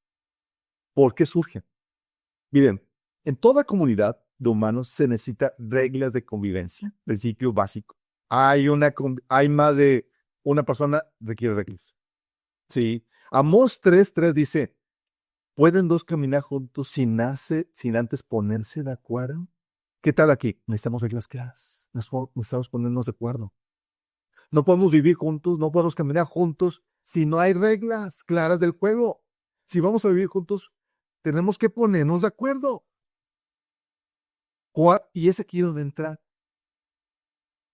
¿Por qué surgen? Miren, en toda comunidad de humanos se necesita reglas de convivencia, principio básico. Hay más de una persona, requiere reglas. Sí. Amós 3:3 dice, ¿pueden dos caminar juntos sin antes ponerse de acuerdo? ¿Qué tal aquí? Necesitamos reglas claras. Necesitamos ponernos de acuerdo. No podemos vivir juntos, no podemos caminar juntos si no hay reglas claras del juego. Si vamos a vivir juntos, tenemos que ponernos de acuerdo. Y es aquí donde entra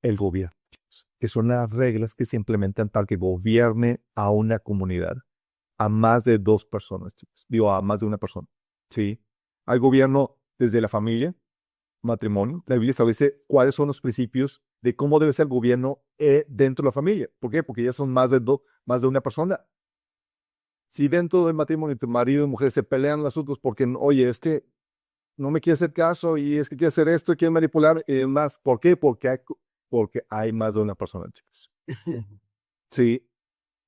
el gobierno, que son las reglas que se implementan para que gobierne a una comunidad, a más de dos personas, chicos. Digo, a más de una persona. ¿Sí? Hay gobierno desde la familia, matrimonio. La Biblia establece cuáles son los principios de cómo debe ser el gobierno dentro de la familia. ¿Por qué? Porque ya son más de una persona. Si dentro del matrimonio tu marido y mujer se pelean los otros porque, oye, no me quiere hacer caso y es que quiere hacer esto, quiere manipular y demás. ¿Por qué? Porque hay más de una persona, chicos. Sí,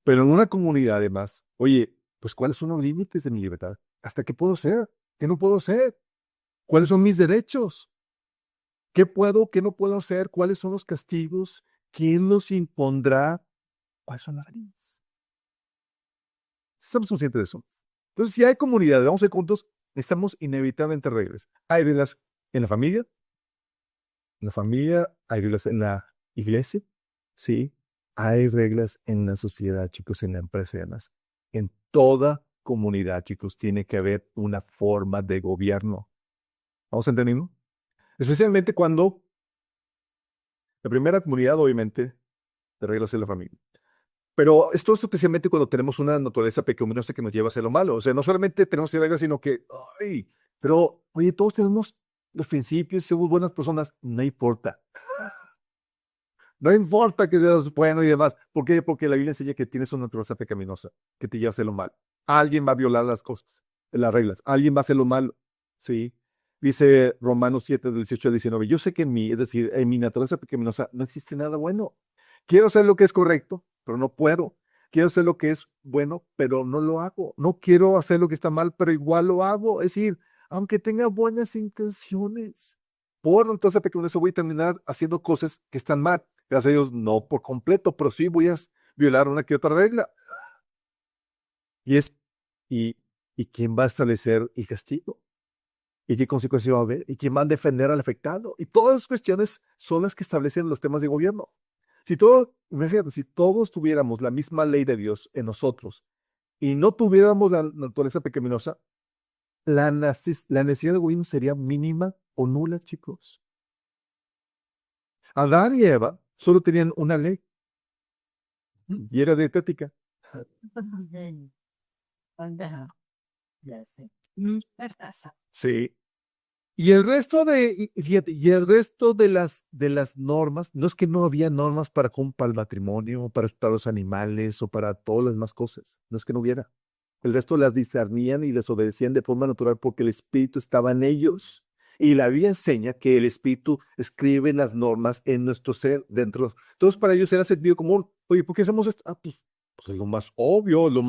pero en una comunidad además, oye, pues ¿cuáles son los límites de mi libertad? ¿Hasta qué puedo ser? ¿Qué no puedo ser? ¿Cuáles son mis derechos? ¿Qué puedo, qué no puedo hacer? ¿Cuáles son los castigos? ¿Quién los impondrá? ¿Cuáles son las reglas? Estamos conscientes de eso. Entonces, si hay comunidad, vamos a ir juntos, necesitamos inevitablemente reglas. Hay reglas en la familia. En la familia hay reglas en la iglesia. Sí. Hay reglas en la sociedad, chicos, en la empresa y demás. En toda comunidad, chicos, tiene que haber una forma de gobierno. ¿Vamos entendiendo? Especialmente cuando la primera comunidad, obviamente, de reglas es la familia. Pero esto es especialmente cuando tenemos una naturaleza pecaminosa que nos lleva a hacer lo malo. O sea, no solamente tenemos reglas, sino que, pero, oye, todos tenemos los principios, somos buenas personas, no importa. No importa que seas bueno y demás. ¿Por qué? Porque la Biblia enseña que tienes una naturaleza pecaminosa, que te lleva a hacer lo malo. Alguien va a violar las cosas, las reglas. Alguien va a hacer lo malo. ¿Sí? Dice Romanos 7, del 18 al 19. Yo sé que en mí, es decir, en mi naturaleza pecaminosa, no existe nada bueno. Quiero hacer lo que es correcto, pero no puedo. Quiero hacer lo que es bueno, pero no lo hago. No quiero hacer lo que está mal, pero igual lo hago. Es decir, aunque tenga buenas intenciones, por naturaleza pecaminosa voy a terminar haciendo cosas que están mal. Gracias a Dios, no por completo, pero sí voy a violar una que otra regla. Y ¿y quién va a establecer el castigo? ¿Y qué consecuencias va a haber? ¿Y quién va a defender al afectado? Y todas las cuestiones son las que establecen los temas de gobierno. Imagínate, si todos tuviéramos la misma ley de Dios en nosotros y no tuviéramos la naturaleza pecaminosa, la necesidad de gobierno sería mínima o nula, chicos. Adán y Eva solo tenían una ley. Y era dietética. Sí. Y el resto fíjate, y el resto de las normas, no es que no había normas para el matrimonio, para los animales o para todas las demás cosas. No es que no hubiera. El resto las discernían y les obedecían de forma natural porque el Espíritu estaba en ellos. Y la Biblia enseña que el Espíritu escribe las normas en nuestro ser, dentro. Entonces, para ellos era sentido común. Oye, ¿por qué hacemos esto? Pues es lo más obvio, lo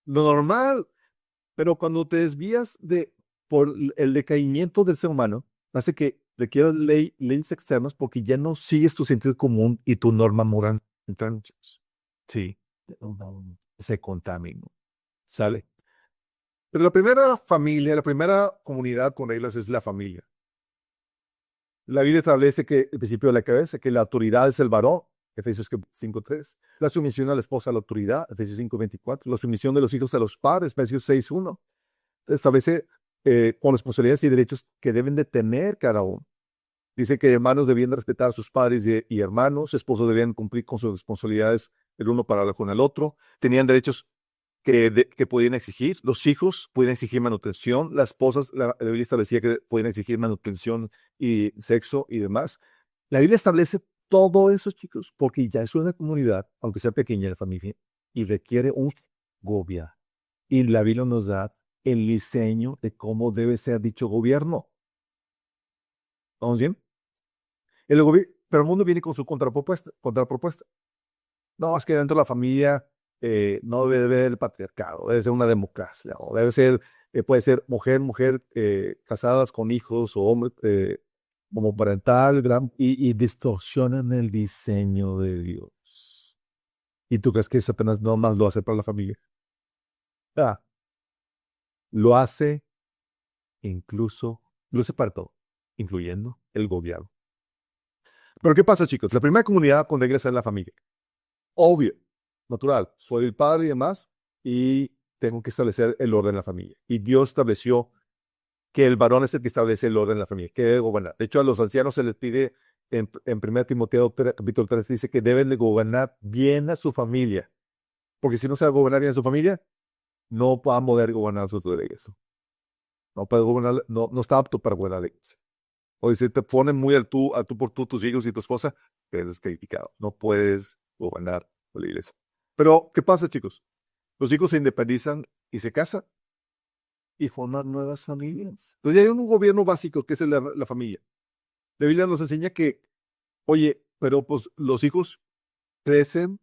normal. Pero cuando te desvías por el decaimiento del ser humano, hace que requieras leyes externas porque ya no sigues tu sentido común y tu norma moral. Entonces, sí, se contaminó. ¿Sale? Pero la primera familia, la primera comunidad con reglas es la familia. La Biblia establece que el principio de la cabeza, que la autoridad es el varón, Efesios 5:3. La sumisión a la esposa a la autoridad, Efesios 5:24. La sumisión de los hijos a los padres, Efesios 6:1. Establece con responsabilidades y derechos que deben de tener cada uno. Dice que hermanos debían de respetar a sus padres y hermanos, esposos debían cumplir con sus responsabilidades el uno para con el otro, tenían derechos que podían exigir, los hijos podían exigir manutención, las esposas, la Biblia establecía que podían exigir manutención y sexo y demás. La Biblia establece todo eso, chicos, porque ya es una comunidad, aunque sea pequeña la familia, y requiere un gobierno. Y la Biblia nos da el diseño de cómo debe ser dicho gobierno. ¿Vamos bien? Pero el mundo viene con su contrapropuesta. No, es que dentro de la familia no debe haber el patriarcado, debe ser una democracia, o debe ser, puede ser mujer, casadas con hijos o hombre como parental, y distorsionan el diseño de Dios. ¿Y tú crees que Satanás no más lo hace para la familia? Ah, lo hace incluso, lo hace para todo, incluyendo el gobierno. Pero ¿qué pasa, chicos? La primera comunidad con reglas es la familia. Obvio, natural. Soy el padre y demás, y tengo que establecer el orden en la familia. Y Dios estableció que el varón es el que establece el orden en la familia, que debe gobernar. De hecho, a los ancianos se les pide en 1 Timoteo capítulo 3, dice que deben de gobernar bien a su familia. Porque si no sabe gobernar bien a su familia, no va a poder gobernar sus leyes. No puede gobernar, no está apto para gobernar leyes. O si te ponen muy al tú por tú, tus hijos y tu esposa, eres descalificado. No puedes gobernar la iglesia. Pero, ¿qué pasa, chicos? Los hijos se independizan y se casan y forman nuevas familias. Entonces, hay un gobierno básico que es la familia. La Biblia nos enseña que, oye, pero pues los hijos crecen,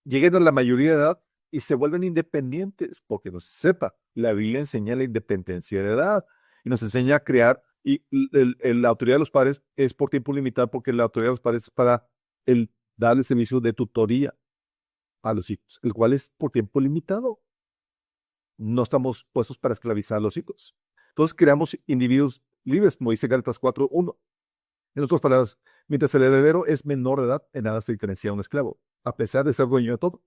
llegan a la mayoría de edad y se vuelven independientes, porque no se sepa, la Biblia enseña la independencia de edad y nos enseña a crear, y la autoridad de los padres es por tiempo limitado, porque la autoridad de los padres es para el darle servicio de tutoría a los hijos, el cual es por tiempo limitado. No estamos puestos para esclavizar a los hijos. Entonces creamos individuos libres, como dice Gálatas 4:1. En otras palabras, mientras el heredero es menor de edad, en nada se diferencia a un esclavo, a pesar de ser dueño de todo.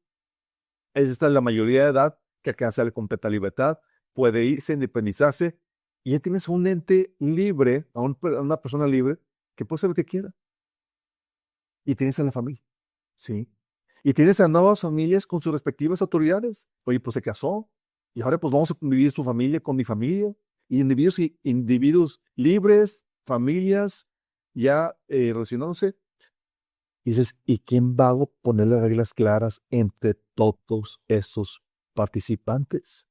Esta es la mayoría de edad que alcanza la completa libertad, puede irse, independizarse, y ya tienes un ente libre, a una persona libre, que puede hacer lo que quiera. Y tienes a la familia, ¿sí? Y tienes a nuevas familias con sus respectivas autoridades. Oye, pues se casó, y ahora pues vamos a convivir su familia con mi familia, y individuos libres, familias ya relacionándose. Y dices, ¿y quién va a poner las reglas claras entre todos esos participantes?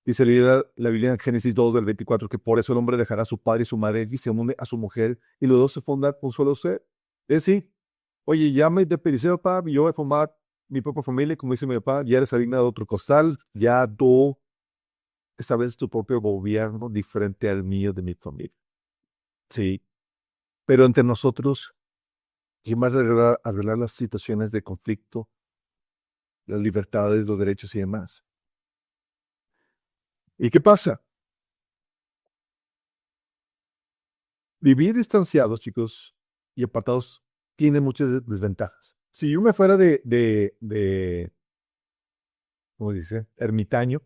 Dice la Biblia en Génesis 2 del 24 que por eso el hombre dejará a su padre y su madre y se une a su mujer, y los dos se fundan un solo ser. Es decir, oye, ya me independicé, papá, yo voy a formar mi propia familia, como dice mi papá, ya eres harina de otro costal, ya tú estableces tu propio gobierno diferente al mío de mi familia. Sí, pero entre nosotros, ¿quién va a arreglar las situaciones de conflicto, las libertades, los derechos y demás? ¿Y qué pasa? Vivir distanciados, chicos, y apartados tiene muchas desventajas. Si yo me fuera ¿cómo dice? Ermitaño,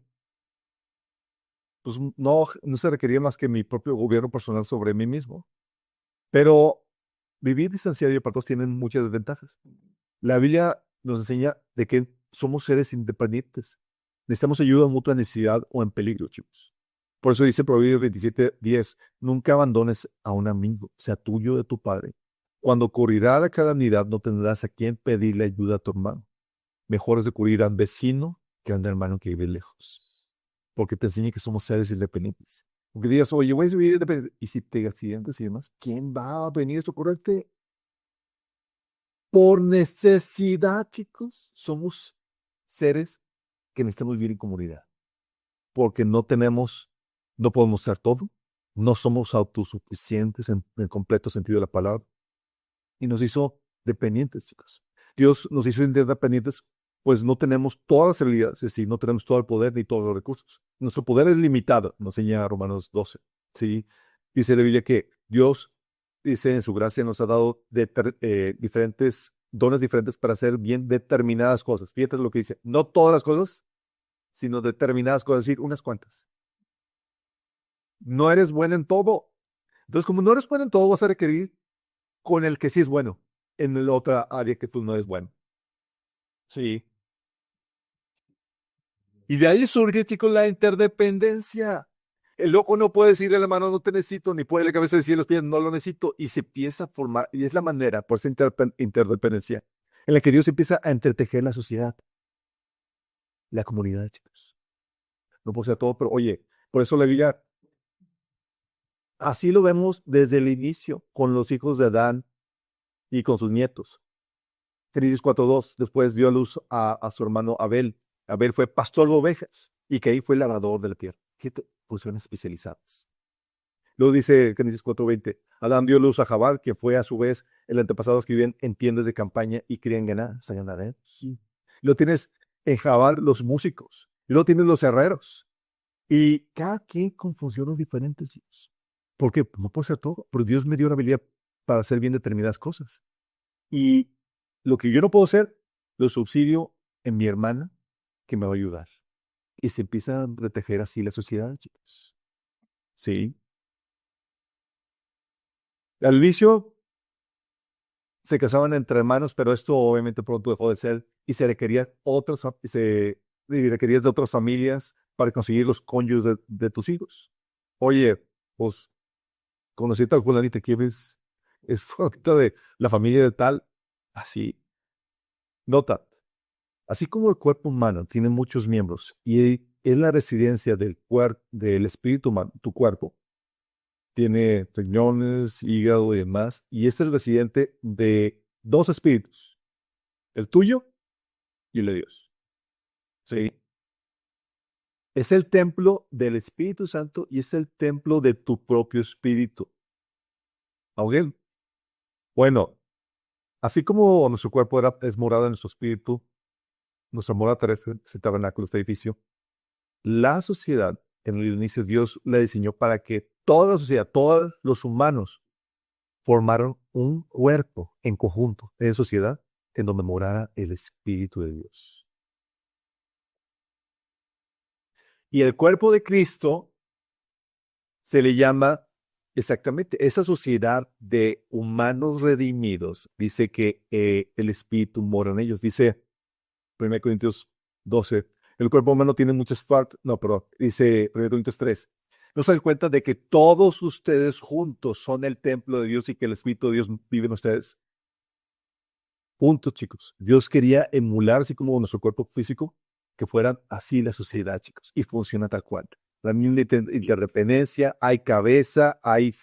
pues no se requería más que mi propio gobierno personal sobre mí mismo. Pero vivir distanciado y apartados tienen muchas desventajas. La Biblia nos enseña de que somos seres independientes. Necesitamos ayuda en mutua necesidad o en peligro, chicos. Por eso dice Proverbios 27:10, nunca abandones a un amigo, sea tuyo de tu padre. Cuando ocurrirá la calamidad, no tendrás a quien pedirle ayuda a tu hermano. Mejor es recurrir al vecino que a un hermano que vive lejos. Porque te enseña que somos seres independientes. Porque digas, oye, voy a vivir independiente. Y si te accidentes y demás, ¿quién va a venir a socorrerte? Por necesidad, chicos, somos seres que necesitamos vivir en comunidad. Porque no podemos ser todo. No somos autosuficientes en el completo sentido de la palabra. Y nos hizo dependientes, chicos. Dios nos hizo independientes, pues no tenemos todas las habilidades, es decir, no tenemos todo el poder ni todos los recursos. Nuestro poder es limitado, nos enseña Romanos 12. ¿Sí? Dice la Biblia que Dios, dice, en su gracia nos ha dado diferentes dones diferentes para hacer bien determinadas cosas. Fíjate lo que dice, no todas las cosas, sino determinadas cosas, es decir, unas cuantas. No eres bueno en todo. Entonces, como no eres bueno en todo, vas a requerir con el que sí es bueno en la otra área que tú no eres bueno. Sí. Y de ahí surge, chicos, la interdependencia. El loco no puede decirle a la mano, no te necesito, ni puede la cabeza decir a los pies, no lo necesito. Y se empieza a formar, y es la manera, por esa interdependencia, en la que Dios empieza a entretejer la sociedad, la comunidad, chicos. No puede ser todo, pero oye, por eso la Biblia, así lo vemos desde el inicio, con los hijos de Adán y con sus nietos. Génesis 4:2, después dio a luz a su hermano Abel. Abel fue pastor de ovejas y Caín fue labrador de la tierra. ¿Qué funciones especializadas? Luego dice Génesis 4:20, Adán dio luz a Jabal, que fue a su vez el antepasado que vivían en tiendas de campaña y querían ganar, ganaderos. Luego tienes en Jabal los músicos, y luego tienes los herreros. Y cada quien con funciones diferentes, Dios. Porque no puede ser todo, pero Dios me dio una habilidad para hacer bien determinadas cosas. Y lo que yo no puedo hacer, lo subsidio en mi hermana, que me va a ayudar. Y se empieza a retejer así la sociedad, chicos. Sí. Al inicio se casaban entre hermanos, pero esto obviamente pronto dejó de ser y se requerían requerías de otras familias para conseguir los cónyuges de tus hijos. Oye, pues conocí a tal fulanita que es fulanita de la familia de tal, así. Nota, así como el cuerpo humano tiene muchos miembros y es la residencia del espíritu humano, tu cuerpo tiene riñones, hígado y demás, y es el residente de dos espíritus, el tuyo y el de Dios. ¿Sí? Es el templo del Espíritu Santo y es el templo de tu propio espíritu. ¿Aún? Bueno, así como nuestro cuerpo es morada de nuestro espíritu, nuestra morada terrestre, ese tabernáculo, este edificio, la sociedad, en el inicio Dios la diseñó para que toda la sociedad, todos los humanos, formaron un cuerpo en conjunto, en sociedad, en donde morara el Espíritu de Dios. Y el cuerpo de Cristo se le llama exactamente esa sociedad de humanos redimidos. Dice que el Espíritu mora en ellos. Dice 1 Corintios 12, el cuerpo humano tiene muchas partes. No, perdón. Dice 1 Corintios 3. ¿No se dan cuenta de que todos ustedes juntos son el templo de Dios y que el Espíritu de Dios vive en ustedes? Juntos, chicos. Dios quería emular, así como nuestro cuerpo físico, que fueran así la sociedad, chicos. Y funciona tal cual. La misma interdependencia, hay cabeza, hay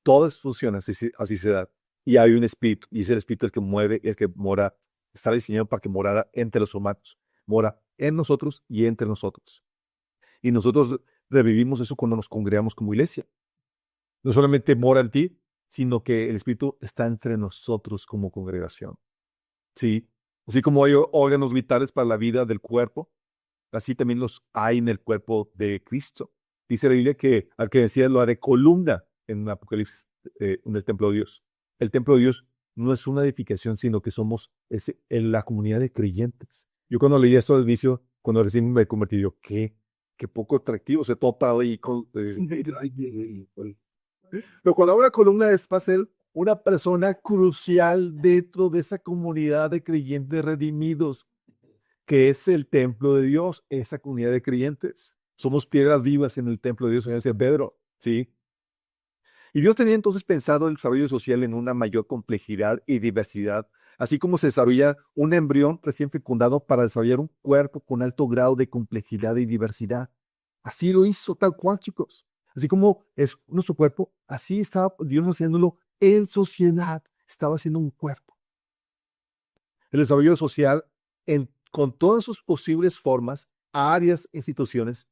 todas funcionan, así se da. Y hay un espíritu, y ese espíritu es el que mueve, el que mora, está diseñado para que morara entre los humanos. Mora en nosotros y entre nosotros. Y nosotros revivimos eso cuando nos congregamos como iglesia. No solamente mora en ti, sino que el espíritu está entre nosotros como congregación. Sí. Así como hay órganos vitales para la vida del cuerpo, así también los hay en el cuerpo de Cristo. Dice la Biblia que al que decía lo haré columna en Apocalipsis, en el templo de Dios. El templo de Dios no es una edificación, sino que somos en la comunidad de creyentes. Yo cuando leí esto al inicio, cuando recién me convertí, yo, qué poco atractivo, todo parado ahí. Pero cuando habla columna es para ser una persona crucial dentro de esa comunidad de creyentes redimidos, que es el templo de Dios, esa comunidad de creyentes. Somos piedras vivas en el templo de Dios, en ese Pedro, ¿sí? Y Dios tenía entonces pensado el desarrollo social en una mayor complejidad y diversidad, así como se desarrolla un embrión recién fecundado para desarrollar un cuerpo con alto grado de complejidad y diversidad. Así lo hizo tal cual, chicos. Así como es nuestro cuerpo, así estaba Dios haciéndolo en sociedad. Estaba haciendo un cuerpo. El desarrollo social, con todas sus posibles formas, áreas, instituciones,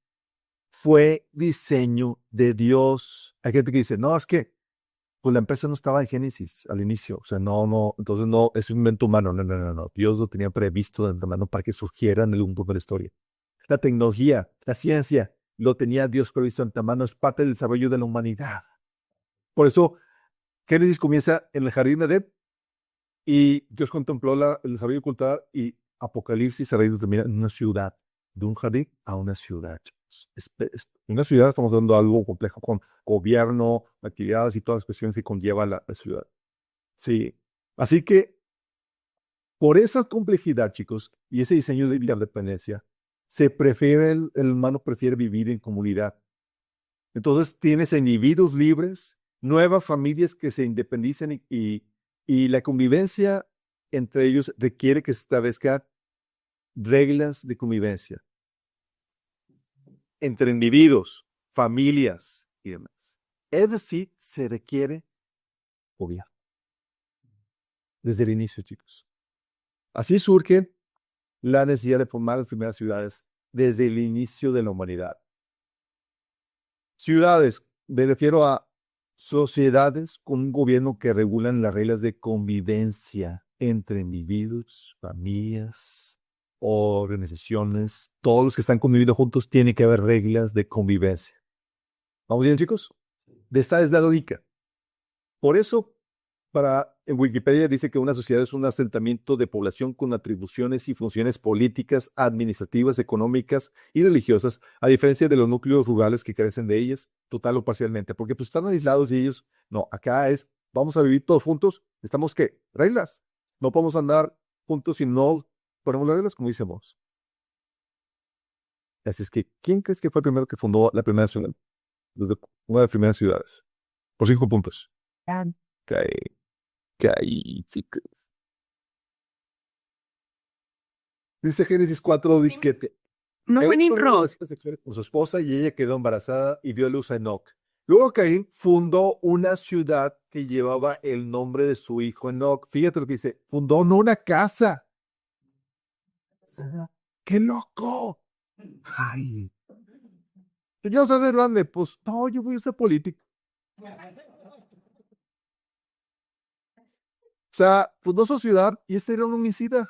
fue diseño de Dios. Hay gente que dice, no, es que pues la empresa no estaba en Génesis al inicio. O sea, no, entonces no, es un invento humano. No. Dios lo tenía previsto de antemano para que surgiera en algún punto de la historia. La tecnología, la ciencia, lo tenía Dios previsto de antemano, es parte del desarrollo de la humanidad. Por eso, Génesis comienza en el jardín de Edén y Dios contempló el desarrollo cultural y Apocalipsis se termina en una ciudad, de un jardín a una ciudad. Una ciudad, estamos hablando de algo complejo con gobierno, actividades y todas las cuestiones que conlleva la ciudad. Sí. Así que, por esa complejidad, chicos, y ese diseño de interdependencia, el humano prefiere vivir en comunidad. Entonces, tienes individuos libres, nuevas familias que se independicen y la convivencia entre ellos requiere que se establezcan reglas de convivencia entre individuos, familias y demás. Es decir, se requiere gobierno. Desde el inicio, chicos. Así surge la necesidad de formar las primeras ciudades desde el inicio de la humanidad. Ciudades, me refiero a sociedades con un gobierno que regulan las reglas de convivencia entre individuos, familias, organizaciones. Todos los que están conviviendo juntos tiene que haber reglas de convivencia. ¿Vamos bien, chicos? De esta es la lógica. Por eso, en Wikipedia dice que una sociedad es un asentamiento de población con atribuciones y funciones políticas, administrativas, económicas y religiosas, a diferencia de los núcleos rurales que carecen de ellas, total o parcialmente, porque pues están aislados y ellos, no, acá vamos a vivir todos juntos, estamos, ¿qué? Reglas. No podemos andar juntos si no ponemos las reglas, como decimos. Así es que, ¿quién crees que fue el primero que fundó la primera ciudad? Una de las primeras ciudades. Por 5 puntos. Caí, chicos. Dice Génesis 4:17. No fue Caín tuvo Nimrod. relaciones sexuales con su esposa y ella quedó embarazada y dio a luz a Enoc. Luego Caín fundó una ciudad que llevaba el nombre de su hijo Enoc. Fíjate lo que dice. Fundó no una casa. ¡Qué loco! Ay. Yo sé de grande, pues no, yo voy a ser político. O sea, fundó su ciudad y este era un homicida.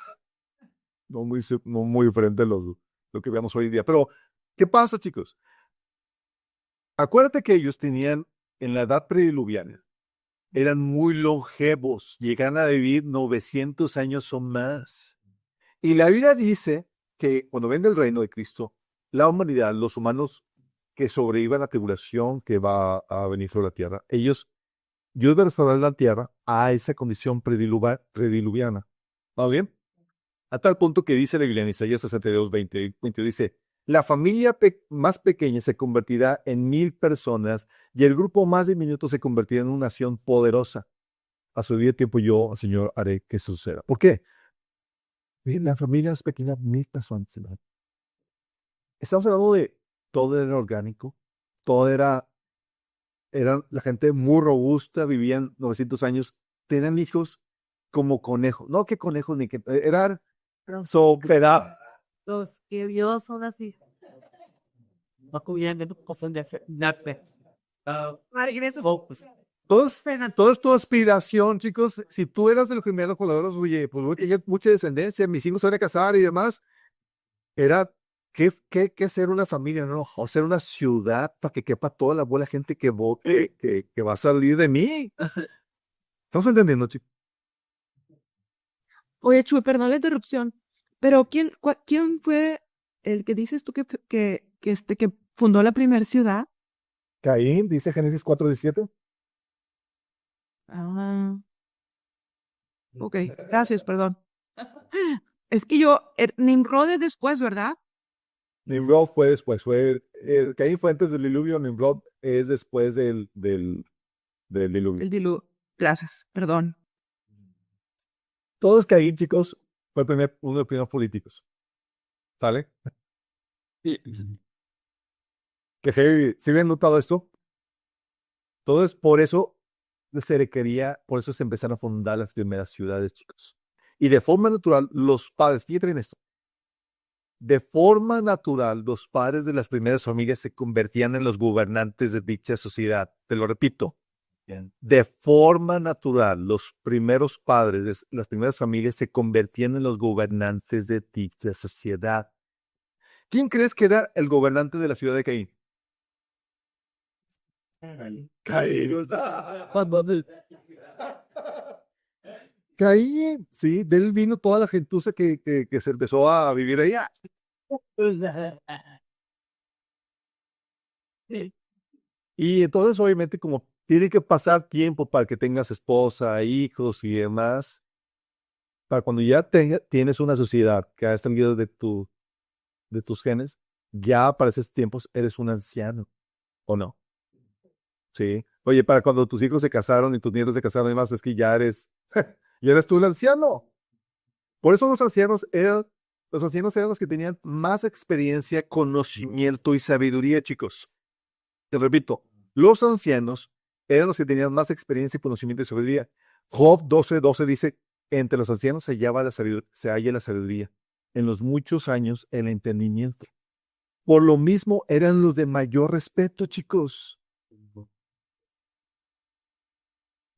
No muy diferente a lo que veamos hoy en día. Pero, ¿qué pasa, chicos? Acuérdate que ellos tenían, en la edad prediluviana, eran muy longevos, llegan a vivir 900 años o más. Y la Biblia dice que cuando venga el reino de Cristo, la humanidad, los humanos que sobrevivan a la tribulación que va a venir sobre la tierra, Dios va a restaurar la tierra a esa condición prediluviana. ¿Va bien? A tal punto que dice la Biblia en Isaías 62:20, dice, la familia más pequeña se convertirá en 1000 personas y el grupo más diminuto se convertirá en una nación poderosa. A su día tiempo yo, Señor, haré que eso suceda. ¿Por qué? La familia más pequeña, 1000 personas. Estamos hablando de todo era orgánico, todo era la gente muy robusta, vivían 900 años, tenían hijos como conejos. No que conejos ni que eran Los que vio son así. todo es tu aspiración, chicos. Si tú eras de los primeros pobladores, oye, pues voy a tener mucha descendencia, mis hijos se van a casar y demás. Era que hacer una familia, ¿no? O hacer una ciudad para que quepa toda la buena gente que vote, que va a salir de mí. ¿Estamos entendiendo, chicos? Oye, Chuy, perdón la interrupción, pero ¿quién fue el que dices tú que fundó la primera ciudad? Caín, dice Génesis 4:17. Ah, ok, gracias, perdón. Es que Nimrod es después, ¿verdad? Nimrod fue después, Caín fue antes del diluvio, Nimrod es después del diluvio. El diluvio. Gracias, perdón. Todos Caín, chicos, fue uno de los primeros políticos. ¿Sale? Que si habían notado esto, entonces por eso por eso se empezaron a fundar las primeras ciudades, chicos. Y de forma natural, los padres, fíjate en esto, de forma natural, los padres de las primeras familias se convertían en los gobernantes de dicha sociedad. Te lo repito. Bien. De forma natural, los primeros padres de las primeras familias se convertían en los gobernantes de dicha sociedad. ¿Quién crees que era el gobernante de la ciudad de Caín? Caín. Caín, sí, de él vino toda la gentuza que se empezó a vivir ahí. Y entonces, obviamente, como tiene que pasar tiempo para que tengas esposa, hijos y demás, para cuando ya tienes una sociedad que ha extendido de tus genes, ya para esos tiempos eres un anciano, ¿o no? Sí. Oye, para cuando tus hijos se casaron y tus nietos se casaron y demás, es que ya eres tú el anciano. Por eso los ancianos eran los que tenían más experiencia, conocimiento y sabiduría, chicos. Te repito, los ancianos eran los que tenían más experiencia, conocimiento y sabiduría. Job 12:12 dice, entre los ancianos se halla la sabiduría, en los muchos años el entendimiento. Por lo mismo eran los de mayor respeto, chicos.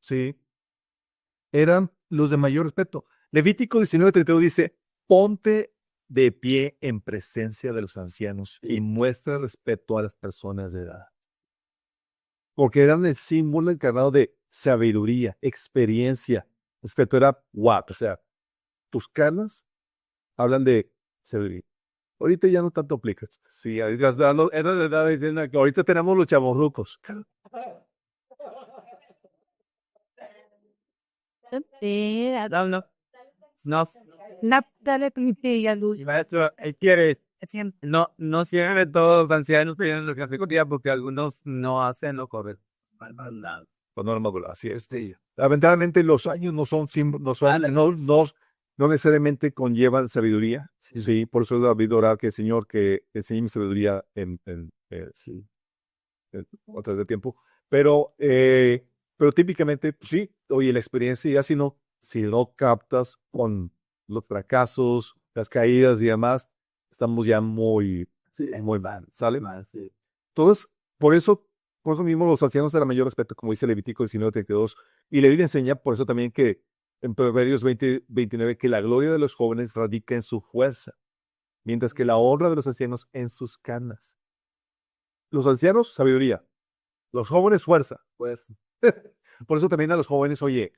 Sí, eran los de mayor respeto. Levítico 19:32 dice, ponte de pie en presencia de los ancianos y muestra respeto a las personas de edad. Porque eran el símbolo encarnado de sabiduría, experiencia. Respeto era guapo, o sea, tus canas hablan de sabiduría. Ahorita ya no tanto aplica. Sí, era diciendo que ahorita tenemos los chavorrucos. Y maestro, no siempre todos los ancianos tienen lo que hace con día porque algunos no hacen lo correcto. Pues no, así es. Lamentablemente los años no necesariamente conllevan sabiduría. Sí, por eso David orar que el Señor que enseñe mi sabiduría en otras de tiempo. Pero típicamente, pues sí, oye, la experiencia ya si no captas con los fracasos, las caídas y demás, estamos ya muy mal, ¿sale? Sí. Entonces, por eso mismo los ancianos eran mayor respeto, como dice Levítico 19:32, y la Biblia enseña por eso también que en Proverbios 20:29 que la gloria de los jóvenes radica en su fuerza, mientras que la honra de los ancianos en sus canas. Los ancianos, sabiduría. Los jóvenes, fuerza. Por eso también a los jóvenes, oye,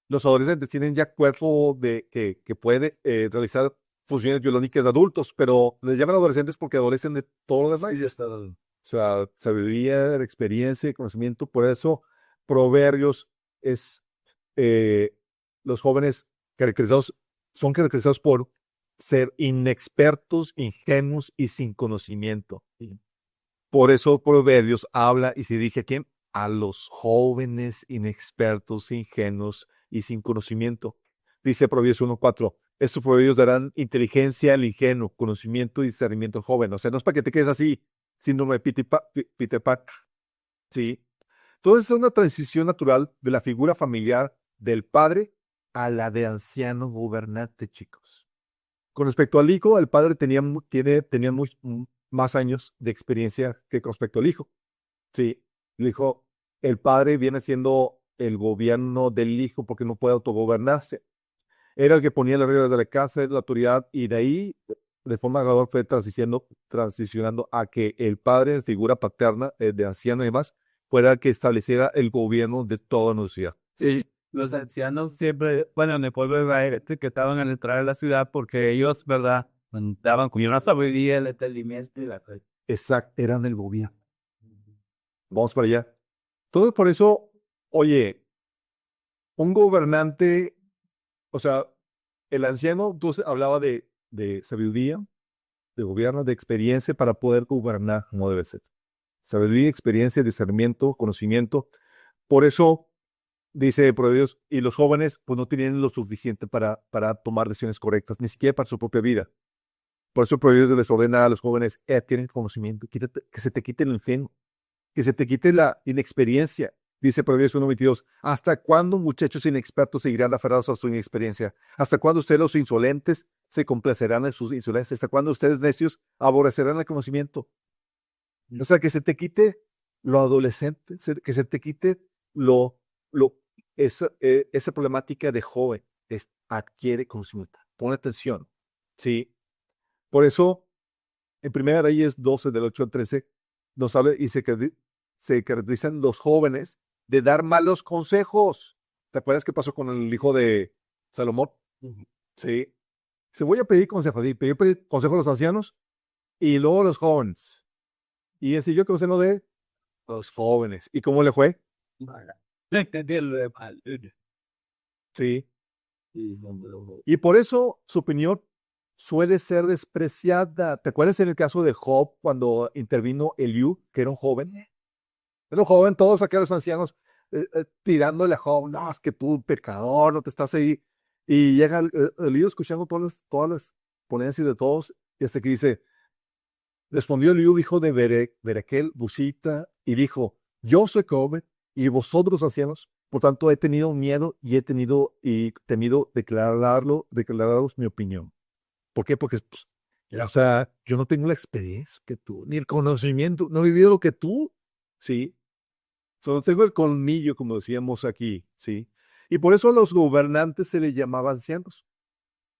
los adolescentes tienen ya cuerpo que puede realizar funciones biológicas de adultos, pero les llaman adolescentes porque adolecen de todo lo demás. O sea, sabiduría, experiencia, conocimiento. Por eso, Proverbios los jóvenes son caracterizados por ser inexpertos, ingenuos y sin conocimiento. Por eso Proverbios habla, y se dirige a quién, a los jóvenes inexpertos, ingenuos y sin conocimiento. Dice Proverbios 1:4, estos proverbios darán inteligencia al ingenuo, conocimiento y discernimiento al joven. O sea, no es para que te quedes así, síndrome de Peter Pan. Sí. Entonces es una transición natural de la figura familiar del padre a la de anciano gobernante, chicos. Con respecto al hijo, el padre tenía más años de experiencia que con respecto al hijo. Sí, el padre viene siendo el gobierno del hijo porque no puede autogobernarse. Era el que ponía las reglas de la casa, la autoridad, y de ahí, de forma gradual, fue transicionando a que el padre, figura paterna, de anciano y demás, fuera el que estableciera el gobierno de toda la sociedad. Sí, los ancianos siempre, bueno, en el pueblo de Israel, que estaban al entrar a la ciudad porque ellos, ¿verdad? Daban con una sabiduría, el entendimiento y la fe. Exacto, eran el gobierno. Vamos para allá. Todo por eso, oye, un gobernante, o sea, el anciano entonces hablaba de sabiduría, de gobierno, de experiencia para poder gobernar como debe ser. Sabiduría, experiencia, discernimiento, conocimiento. Por eso dice Proverbios, y los jóvenes pues no tienen lo suficiente para tomar decisiones correctas, ni siquiera para su propia vida. Por eso Proverbios les ordena a los jóvenes, tienen conocimiento, que se te quite el ingenio, que se te quite la inexperiencia. Dice Proverbios 1:22, ¿hasta cuándo muchachos inexpertos seguirán aferrados a su inexperiencia? ¿Hasta cuándo ustedes los insolentes se complacerán en sus insolencias? ¿Hasta cuándo ustedes necios aborrecerán el conocimiento? O sea, que se te quite lo adolescente, que se te quite esa problemática de joven, adquiere conocimiento. Pon atención, ¿sí? Por eso, en 1 Reyes 12, del 8 al 13, nos habla y se caracterizan los jóvenes de dar malos consejos. ¿Te acuerdas qué pasó con el hijo de Salomón? Sí. Se voy a pedir consejo, pedir consejo a los ancianos y luego a los jóvenes. Y así yo consejo de los jóvenes. ¿Y cómo le fue? Sí. Y por eso su opinión suele ser despreciada. ¿Te acuerdas en el caso de Job cuando intervino Eliú, que era un joven? Era un joven, todos aquellos ancianos tirándole a Job, no, es que tú, pecador, no te estás ahí. Y llega Eliú escuchando todas las ponencias de todos, y hasta que dice, respondió Eliú, hijo de Berequel, Busita, y dijo, yo soy joven, y vosotros ancianos, por tanto he tenido miedo y he temido declararos mi opinión. ¿Por qué? Porque, pues, o sea, yo no tengo la experiencia que tú, ni el conocimiento, no he vivido lo que tú, ¿sí? Solo tengo el colmillo, como decíamos aquí, ¿sí? Y por eso a los gobernantes se les llamaba ancianos.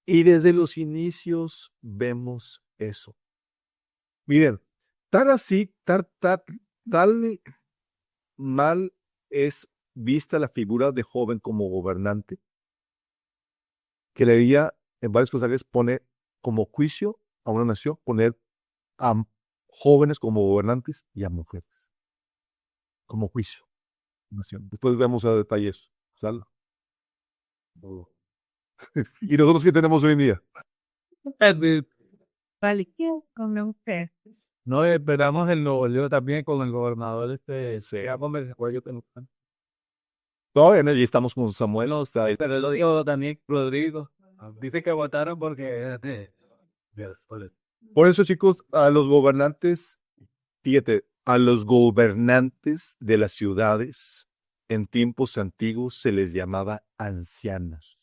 Y desde los inicios vemos eso. Miren, tal mal es vista la figura de joven como gobernante, que leía en varios pasajes pone como juicio a una nación, poner a jóvenes como gobernantes y a mujeres como juicio. Nación. Después vemos a detalle eso. ¿Sale? ¿Y nosotros qué tenemos hoy en día? Vale, ¿quién come usted? No, esperamos el Nuevo León también con el gobernador Todavía no, y estamos con Samuel, ¿no? Está ahí. Pero lo digo también Rodrigo. Dice que votaron porque Por eso, chicos, a los gobernantes, fíjate, a los gobernantes de las ciudades en tiempos antiguos se les llamaba ancianos.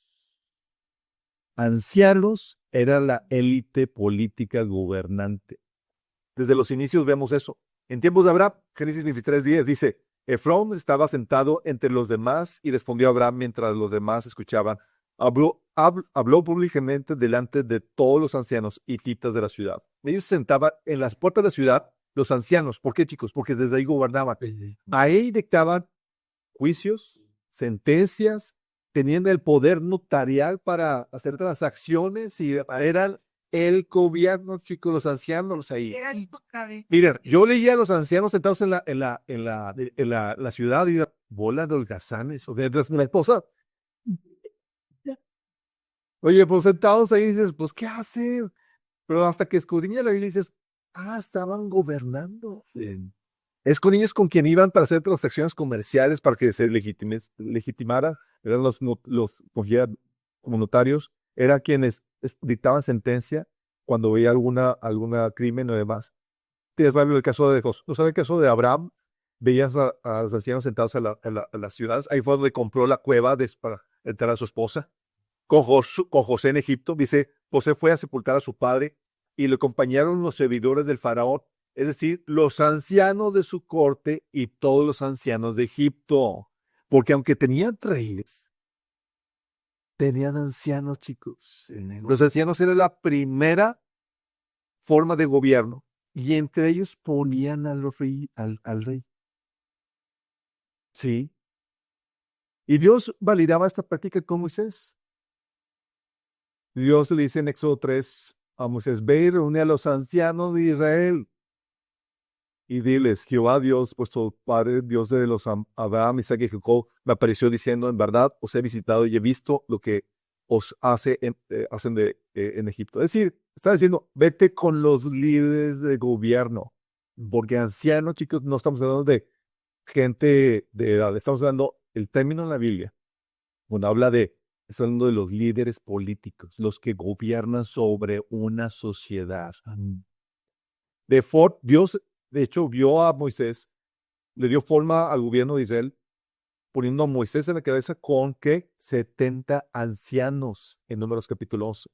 Ancianos era la élite política gobernante. Desde los inicios vemos eso. En tiempos de Abraham, Génesis 23:10 dice, Efrón estaba sentado entre los demás y respondió a Abraham mientras los demás escuchaban. Habló públicamente delante de todos los ancianos hititas de la ciudad. Ellos se sentaban en las puertas de la ciudad, los ancianos. ¿Por qué, chicos? Porque desde ahí gobernaban. Ahí dictaban juicios, sentencias, tenían el poder notarial para hacer transacciones y eran el gobierno, chicos, los ancianos ahí. Era intocable. Miren, yo leía a los ancianos sentados en la ciudad y bola de holgazanes. O sea, la esposa. Oye, pues sentados ahí dices, pues, ¿qué hacen? Pero hasta que escudriña la Biblia dices, estaban gobernando. Sí. Es con ellos con quien iban para hacer transacciones comerciales para que se legitimara. Eran los cogían como notarios, eran quienes dictaban sentencia cuando veía alguna crimen o demás. Tienes el caso de José. ¿No sabes el caso de Abraham? Veías a los ancianos sentados en las ciudades. Ahí fue donde compró la cueva para entrar a su esposa. Con José en Egipto, dice, José fue a sepultar a su padre y le acompañaron los servidores del faraón, es decir, los ancianos de su corte y todos los ancianos de Egipto. Porque aunque tenían reyes, tenían ancianos, chicos. Los ancianos eran la primera forma de gobierno y entre ellos ponían al rey. Sí. Y Dios validaba esta práctica con Moisés. Dios le dice en Éxodo 3 a Moisés, ve y reúne a los ancianos de Israel. y diles, Jehová Dios, vuestro Padre, Dios de los Abraham, Isaac y Jacob, me apareció diciendo, en verdad os he visitado y he visto lo que os hacen en Egipto. Es decir, está diciendo, vete con los líderes de gobierno, porque ancianos, chicos, no estamos hablando de gente de edad, estamos hablando, el término en la Biblia, cuando habla está hablando de los líderes políticos, los que gobiernan sobre una sociedad. Dios, de hecho, vio a Moisés, le dio forma al gobierno de Israel, poniendo a Moisés en la cabeza con que 70 ancianos en Números capítulo 11.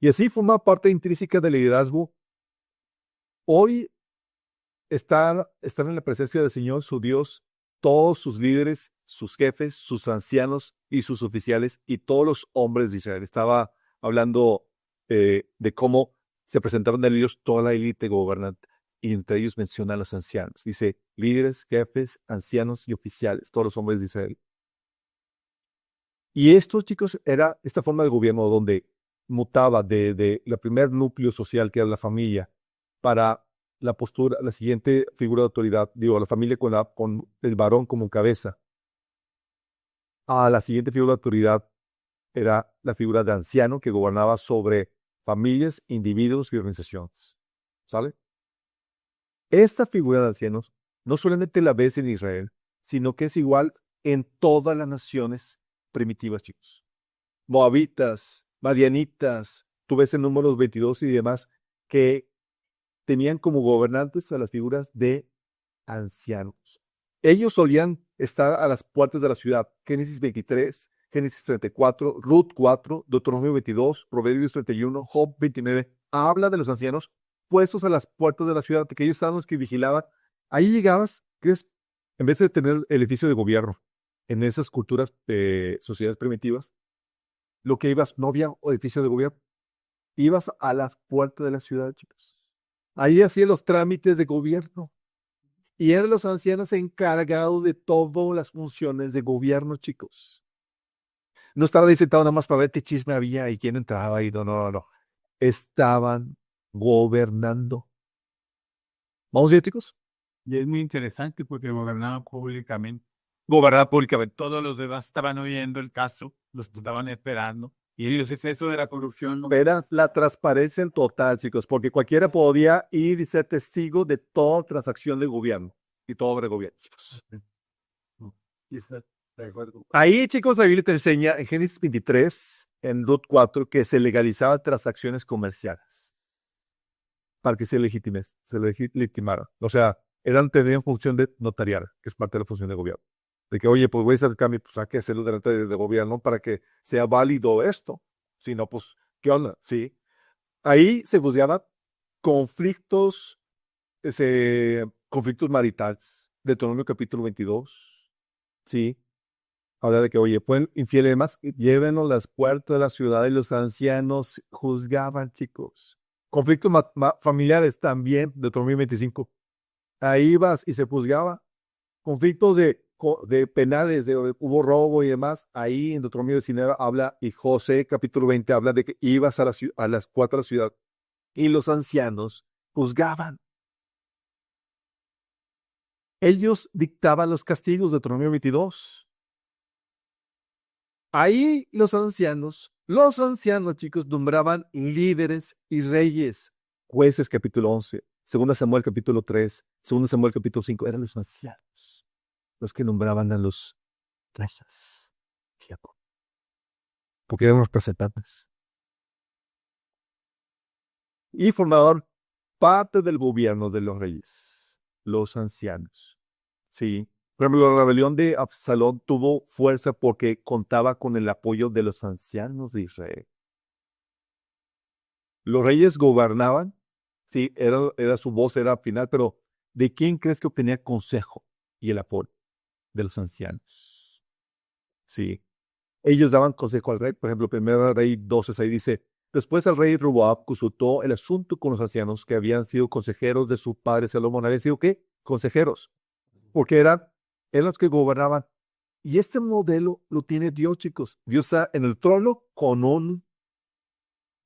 Y así forma parte intrínseca del liderazgo. Hoy están en la presencia del Señor, su Dios, todos sus líderes, sus jefes, sus ancianos y sus oficiales y todos los hombres de Israel. Estaba hablando de cómo se presentaban de ellos toda la élite gobernante. Y entre ellos menciona a los ancianos. Dice, líderes, jefes, ancianos y oficiales, todos los hombres de Israel. Y esto, chicos, era esta forma de gobierno donde mutaba de la primer núcleo social, que era la familia, para la postura, la siguiente figura de autoridad, la familia con el varón como cabeza. A la siguiente figura de autoridad era la figura de anciano que gobernaba sobre familias, individuos y organizaciones. ¿Sale? Esta figura de ancianos no solamente la ves en Israel, sino que es igual en todas las naciones primitivas, chicos. Moabitas, madianitas, tú ves en Números 22 y demás, que tenían como gobernantes a las figuras de ancianos. Ellos solían estar a las puertas de la ciudad. Génesis 23, Génesis 34, Ruth 4, Deuteronomio 22, Proverbios 31, Job 29, habla de los ancianos puestos a las puertas de la ciudad, que ellos estaban los que vigilaban. Ahí llegabas, en vez de tener el edificio de gobierno, en esas culturas de sociedades primitivas, lo que ibas, no había edificio de gobierno, ibas a las puertas de la ciudad, chicos. Ahí hacían los trámites de gobierno. Y eran los ancianos encargados de todas las funciones de gobierno, chicos. No estaban ahí sentados nada más para ver qué chisme había y quién entraba y no. Estaban gobernando. ¿Vamos bien, chicos? Y es muy interesante porque gobernaban públicamente. Gobernar públicamente. Todos los demás estaban oyendo el caso, los estaban esperando. Y ellos es eso de la corrupción. Era la transparencia en total, chicos, porque cualquiera podía ir y ser testigo de toda transacción de gobierno y todo obra de gobierno, chicos. Ahí, chicos, la Biblia te enseña en Génesis 23, en Ruth 4, que se legalizaban transacciones comerciales para que se legitimaran. O sea, tenían función de notarial, que es parte de la función de gobierno. De que, oye, pues voy a hacer el cambio, pues hay que hacerlo delante de gobierno para que sea válido esto. Si no, pues, ¿qué onda? Sí. Ahí se juzgaban conflictos maritales. Deuteronomio capítulo 22. Sí. Habla de que, oye, fueron infieles más, llévenos a las puertas de la ciudad y los ancianos juzgaban, chicos. Conflictos familiares también, Deuteronomio 25. Ahí vas y se juzgaba. Conflictos de penales, hubo robo y demás. Ahí en Deuteronomio 19 habla, y José capítulo 20 habla de que ibas a las puertas de la ciudad y los ancianos juzgaban. Ellos dictaban los castigos, Deuteronomio 22. Ahí los ancianos, chicos, nombraban líderes y reyes. Jueces capítulo 11, 2 Samuel capítulo 3, 2 Samuel capítulo 5, eran los ancianos los que nombraban a los reyes. Porque eran los representantes. Y formaban parte del gobierno de los reyes, los ancianos. Sí. Por ejemplo, la rebelión de Absalón tuvo fuerza porque contaba con el apoyo de los ancianos de Israel. Los reyes gobernaban, sí, su voz era final, pero ¿de quién crees que obtenía consejo y el apoyo? De los ancianos. Sí. Ellos daban consejo al rey. Por ejemplo, 1 Rey 12:6 dice, después el rey Roboam consultó el asunto con los ancianos que habían sido consejeros de su padre Salomón. ¿Habían sido qué? Consejeros. Porque eran los que gobernaban. Y este modelo lo tiene Dios, chicos. Dios está en el trono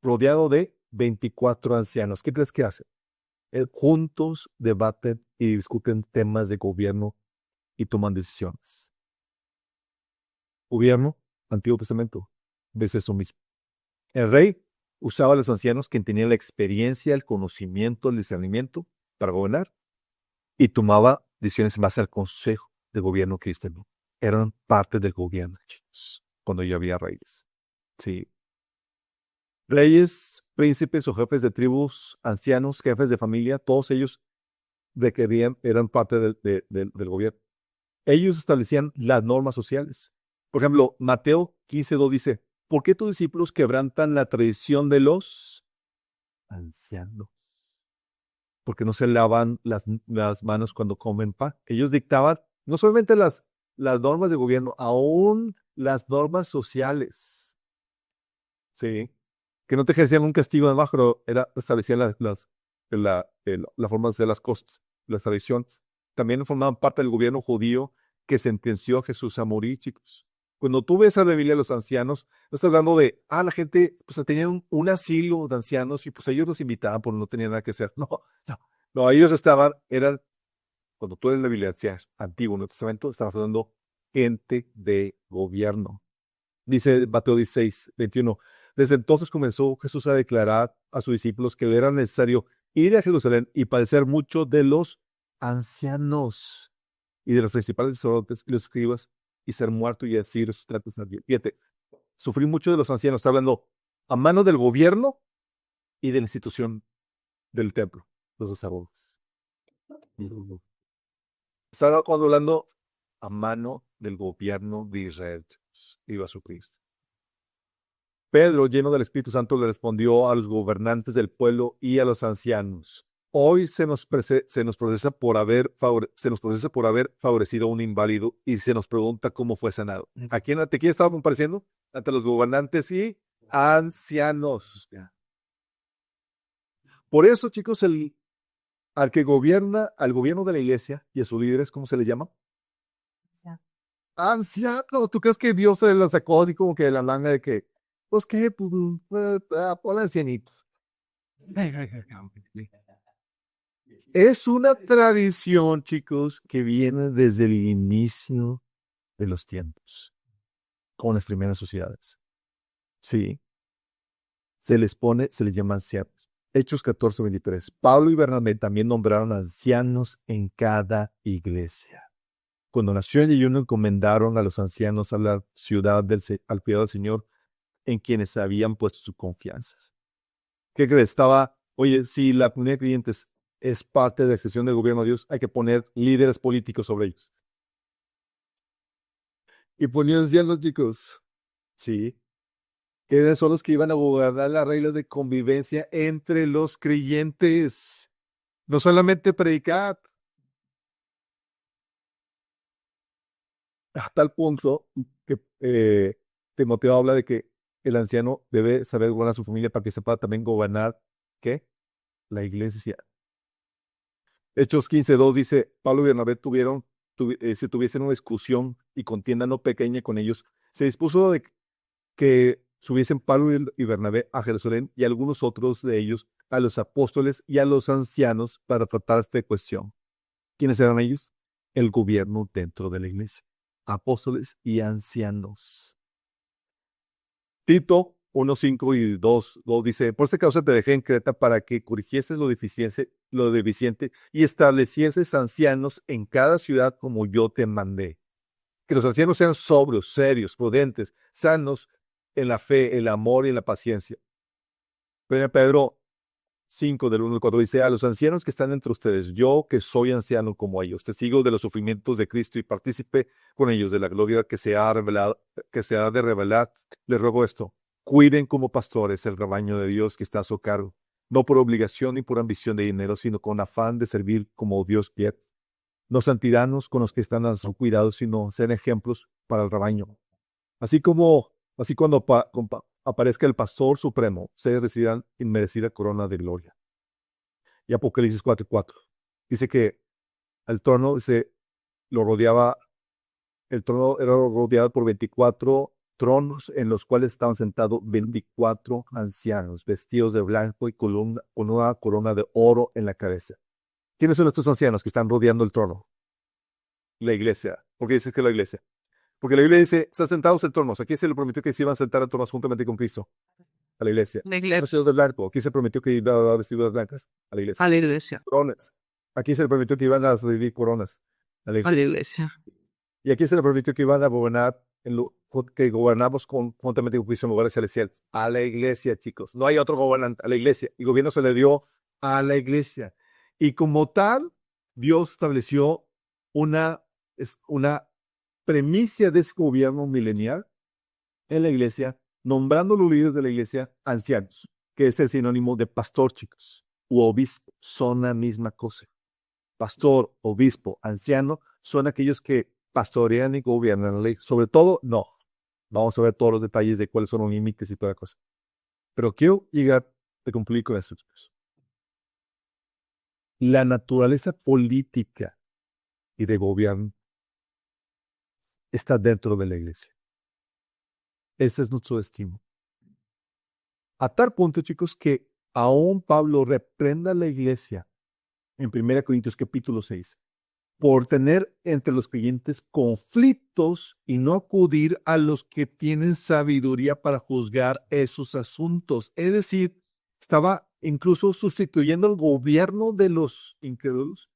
rodeado de 24 ancianos. ¿Qué crees que hace? Juntos debaten y discuten temas de gobierno y toman decisiones. Gobierno, Antiguo Testamento, ves eso mismo. El rey usaba a los ancianos quien tenían la experiencia, el conocimiento, el discernimiento para gobernar y tomaba decisiones en base al consejo de gobierno cristiano. Eran parte del gobierno, chicos, cuando ya había reyes. Sí. Reyes, príncipes o jefes de tribus, ancianos, jefes de familia, todos ellos requerían, eran parte del gobierno. Ellos establecían las normas sociales. Por ejemplo, Mateo 15:2 dice, ¿por qué tus discípulos quebrantan la tradición de los ancianos? Porque no se lavan las manos cuando comen pan. Ellos dictaban no solamente las normas de gobierno, aún las normas sociales. Sí. Que no te ejercían un castigo además, pero establecían la forma de hacer las cosas, las tradiciones. También formaban parte del gobierno judío que sentenció a Jesús a morir, chicos. Cuando tú ves a la Biblia de los ancianos, no estás hablando de, la gente, pues tenían un asilo de ancianos y pues ellos los invitaban porque no tenían nada que hacer. No, ellos cuando tú eres la Biblia Antiguo, Nuevo Testamento, estaban hablando gente de gobierno. Dice Mateo 16:21. Desde entonces comenzó Jesús a declarar a sus discípulos que era necesario ir a Jerusalén y padecer mucho de los ancianos y de los principales sacerdotes y los escribas y ser muerto y decir sus tratos al bien. Fíjate, sufrí mucho de los ancianos. Está hablando a mano del gobierno y de la institución del templo, los sacerdotes. Estaba hablando a mano del gobierno de Israel. Iba a sufrir. Pedro, lleno del Espíritu Santo, le respondió a los gobernantes del pueblo y a los ancianos. Hoy se nos procesa por haber favorecido a un inválido y se nos pregunta cómo fue sanado. ¿Ante quién estaba compareciendo? Ante los gobernantes y ancianos. Por eso, chicos, al que gobierna, al gobierno de la iglesia y a sus líderes, ¿cómo se le llama? Anciano. ¿Tú crees que Dios se la sacó así como que de la manga de que, pues qué, pon ancianitos? Es una tradición, chicos, que viene desde el inicio de los tiempos, con las primeras sociedades. Sí. Se les llama ancianos. Hechos 14:23. Pablo y Bernabé también nombraron ancianos en cada iglesia. Cuando nació el ayuno, encomendaron a los ancianos a la ciudad al cuidado del Señor, en quienes habían puesto su confianza. ¿Qué crees? Oye, si la comunidad de creyentes es parte de la extensión del gobierno de Dios, hay que poner líderes políticos sobre ellos. Y ponían ancianos, chicos. Sí. Que son los que iban a gobernar las reglas de convivencia entre los creyentes. No solamente predicar. A tal punto que Timoteo habla de que el anciano debe saber gobernar a su familia para que sepa también gobernar, ¿qué? La iglesia. Hechos 15:2 dice, Pablo y Bernabé si tuviesen una discusión y contienda no pequeña con ellos, se dispuso de que subiesen Pablo y Bernabé a Jerusalén y algunos otros de ellos a los apóstoles y a los ancianos para tratar esta cuestión. ¿Quiénes eran ellos? El gobierno dentro de la iglesia. Apóstoles y ancianos. Tito 1:5 y 2 dice, por esta causa te dejé en Creta para que corrigieses lo deficiente y establecieses ancianos en cada ciudad como yo te mandé. Que los ancianos sean sobrios, serios, prudentes, sanos en la fe, el amor y en la paciencia. 1 Pedro 5, del 1 al 4 dice, a los ancianos que están entre ustedes, yo que soy anciano como ellos, testigo de los sufrimientos de Cristo y partícipe con ellos de la gloria que se ha de revelar, les ruego esto, cuiden como pastores el rebaño de Dios que está a su cargo, no por obligación ni por ambición de dinero, sino con afán de servir como Dios quiere. No sean tiranos con los que están a su cuidado, sino sean ejemplos para el rebaño. Así cuando aparezca el pastor supremo, ustedes recibirán inmerecida corona de gloria. Y Apocalipsis 4:4 dice que el trono era rodeado por 24 tronos en los cuales estaban sentados 24 ancianos, vestidos de blanco y con una corona de oro en la cabeza. ¿Quiénes son estos ancianos que están rodeando el trono? La iglesia. ¿Por qué dice que la iglesia? Porque la Biblia dice, están sentados en tronos. Aquí se le prometió que se iban a sentar en tronos juntamente con Cristo. A la iglesia. La iglesia. Vestidos de blanco. Aquí se prometió que iban a dar vestiduras blancas. A la iglesia. A la iglesia. Coronas. Aquí se le prometió que iban a recibir coronas. A la A iglesia. la iglesia. Y aquí se le prometió que iban a gobernar, que gobernamos juntamente con Cristo en lugares celestiales. A la iglesia, chicos. No hay otro gobernante. A la iglesia. El gobierno se le dio a la iglesia. Y como tal, Dios estableció una premisa de ese gobierno milenial en la iglesia, nombrando los líderes de la iglesia ancianos, que es el sinónimo de pastor, chicos, u obispo. Son la misma cosa. Pastor, obispo, anciano, son aquellos que pastorean y gobiernan la ley. Sobre todo, no. Vamos a ver todos los detalles de cuáles son los límites y toda la cosa. Pero quiero llegar a cumplir con esto, chicos. La naturaleza política y de gobierno está dentro de la iglesia. Ese es nuestro destino. A tal punto, chicos, que aún Pablo reprenda a la iglesia en 1 Corintios capítulo 6 por tener entre los creyentes conflictos y no acudir a los que tienen sabiduría para juzgar esos asuntos. Es decir, estaba incluso sustituyendo el gobierno de los incrédulos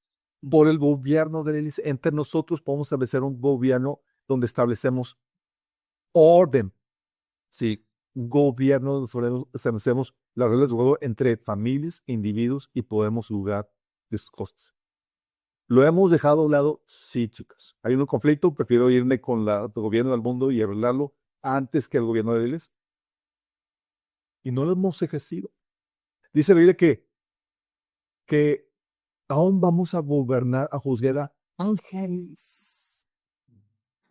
por el gobierno de la iglesia. Entre nosotros podemos establecer un gobierno donde establecemos orden. Sí, un gobierno donde establecemos las reglas de juego entre familias, individuos y podemos jugar de sus cosas. ¿Lo hemos dejado a un lado? Sí, chicos. Hay un conflicto, prefiero irme con el gobierno del mundo y arreglarlo antes que el gobierno de la iglesia. Y no lo hemos ejercido. Dice la Biblia que aún vamos a gobernar, a juzgar a ángeles.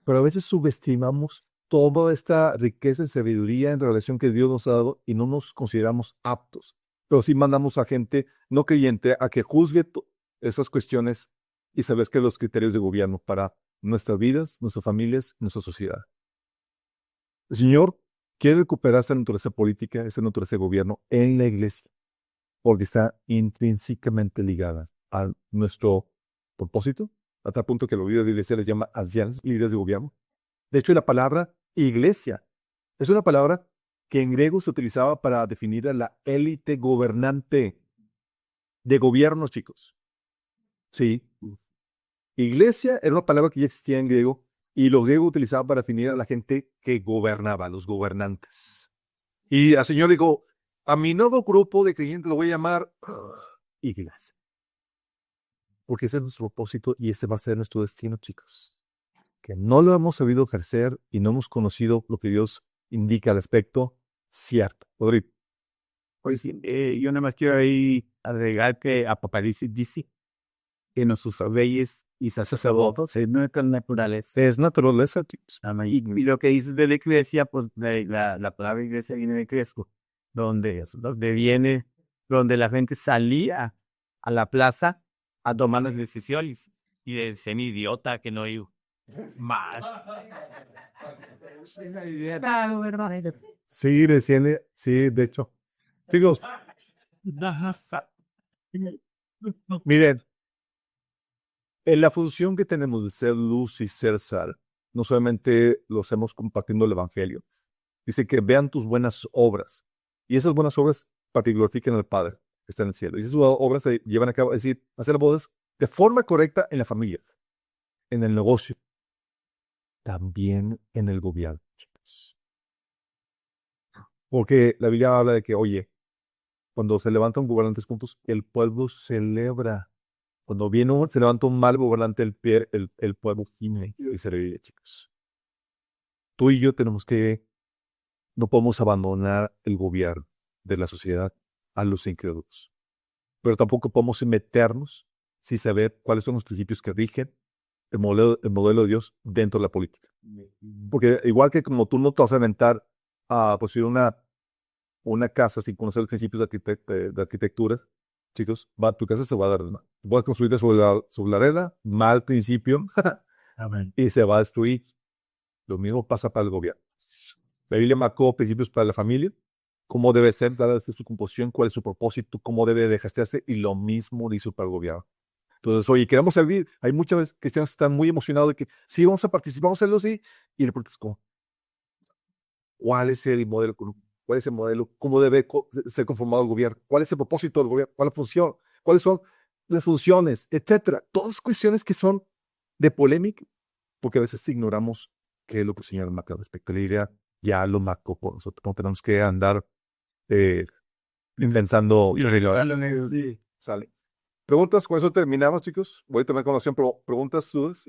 Pero a veces subestimamos toda esta riqueza y sabiduría en relación que Dios nos ha dado y no nos consideramos aptos. Pero sí mandamos a gente no creyente a que juzgue esas cuestiones y establezca los criterios de gobierno para nuestras vidas, nuestras familias, nuestra sociedad. El Señor quiere recuperar esa naturaleza política, esa naturaleza de gobierno en la iglesia, porque está intrínsecamente ligada a nuestro propósito, a tal punto que los líderes de iglesia les llama ancianos, líderes de gobierno. De hecho, la palabra iglesia es una palabra que en griego se utilizaba para definir a la élite gobernante de gobierno, chicos. Sí. Iglesia era una palabra que ya existía en griego y los griegos utilizaban para definir a la gente que gobernaba, los gobernantes. Y el Señor dijo, a mi nuevo grupo de creyentes lo voy a llamar iglesia. Porque ese es nuestro propósito y ese va a ser nuestro destino, chicos. Que no lo hemos sabido ejercer y no hemos conocido lo que Dios indica al respecto, cierto. Rodrigo. Pues yo nada más quiero ahí agregar que Apocalipsis dice que nuestros reyes y sacerdotes es nuestra naturaleza. Es naturaleza, chicos. Y lo que dices de la iglesia, pues la palabra iglesia viene de griego, donde viene, donde la gente salía a la plaza a tomar las decisiones y de ser idiota que no iba. Más. Claro, ¿verdad? Sí, sí, de hecho. Chicos, miren, en la función que tenemos de ser luz y ser sal, no solamente lo hacemos compartiendo el evangelio. Dice que vean tus buenas obras. Y esas buenas obras glorifican al Padre que está en el cielo. Y esas obras se llevan a cabo, es decir, hacer las cosas de forma correcta en la familia, en el negocio, también en el gobierno. Porque la Biblia habla de que, oye, cuando se levantan gobernantes juntos, el pueblo celebra. Cuando se levanta un mal gobernante, el pueblo gime. Dice la Biblia, chicos. Tú y yo no podemos abandonar el gobierno de la sociedad a los incrédulos. Pero tampoco podemos meternos sin saber cuáles son los principios que rigen el modelo de Dios dentro de la política. Porque igual que como tú no te vas a aventar a construir una casa sin conocer los principios de arquitectura, chicos, tu casa se va a dar mal. Vas a construirla sobre la arena, mal principio, y se va a destruir. Lo mismo pasa para el gobierno. La Biblia marcó principios para la familia, cómo debe ser, cuál es su composición, cuál es su propósito, cómo debe de gestarse, y lo mismo dice para el gobierno. Entonces, oye, queremos servir. Hay muchas veces cristianos que están muy emocionados de que sí, vamos a participar, vamos a hacerlo así, y de pronto es como, ¿cuál es el modelo? ¿Cuál es el modelo? ¿Cómo debe ser conformado el gobierno? ¿Cuál es el propósito del gobierno? ¿Cuál es la función? ¿Cuáles son las funciones? Etcétera. Todas cuestiones que son de polémica, porque a veces ignoramos qué es lo que el Señor marca respecto a la idea. Ya lo marcó por nosotros. No tenemos que andar eh, intentando irregularidades. Sí. Sale. ¿Preguntas? Con eso terminamos, chicos. Voy a tomar conocimiento, pero preguntas, dudas.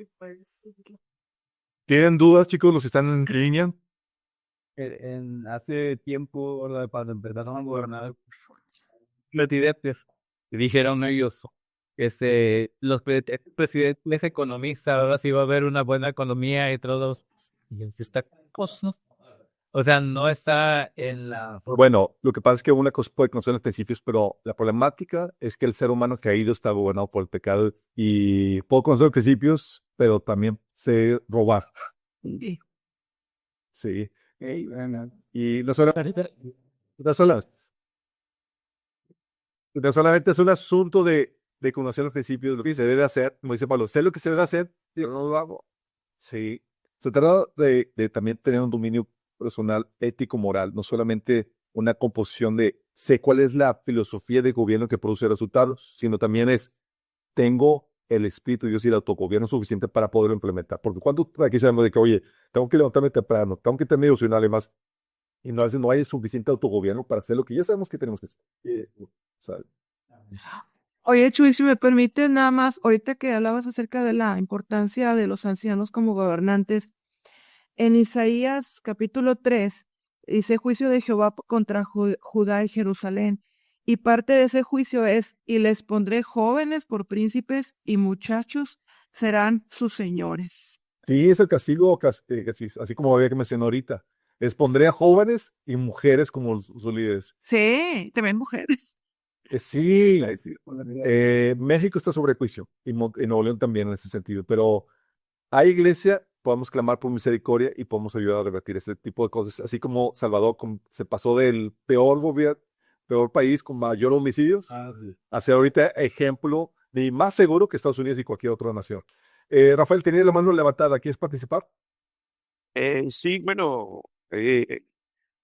¿Tienen dudas, chicos, los que están en línea? Hace tiempo, ¿verdad? Cuando empezaron a gobernar presidentes, dijeron ellos que los presidentes economistas, ahora sí va a haber una buena economía y todos. Y esta cosa, o sea, no está en la... Bueno, lo que pasa es que una cosa puede conocer los principios, pero la problemática es que el ser humano caído está gobernado por el pecado y puedo conocer los principios, pero también sé robar. Sí. Y no solamente es un asunto de conocer los principios, lo que se debe hacer, como dice Pablo, sé lo que se debe hacer, pero no lo hago. Sí. Se trata de también tener un dominio personal, ético, moral, no solamente una composición de sé cuál es la filosofía de gobierno que produce resultados, sino también es tengo el Espíritu de Dios y el autogobierno suficiente para poderlo implementar. Porque cuando aquí sabemos de que, oye, tengo que levantarme temprano, tengo que tener devocional y más, y no hay suficiente autogobierno para hacer lo que ya sabemos que tenemos que hacer. O sea, Oye, Chuy, si me permite nada más, ahorita que hablabas acerca de la importancia de los ancianos como gobernantes, en Isaías capítulo 3 dice juicio de Jehová contra Judá y Jerusalén. Y parte de ese juicio es, y les pondré jóvenes por príncipes y muchachos serán sus señores. sí, es el castigo, así como había que mencionar ahorita. Les pondré a jóvenes y mujeres como sus líderes. Sí, también mujeres. Sí, México está sobre juicio y Nuevo León también en ese sentido, pero hay iglesia, podemos clamar por misericordia y podemos ayudar a revertir ese tipo de cosas, así como Salvador se pasó del peor gobierno, peor país con mayor homicidios, sí, a ser ahorita ejemplo de más seguro que Estados Unidos y cualquier otra nación. Rafael, tenía la mano levantada, ¿quieres participar? Sí, bueno,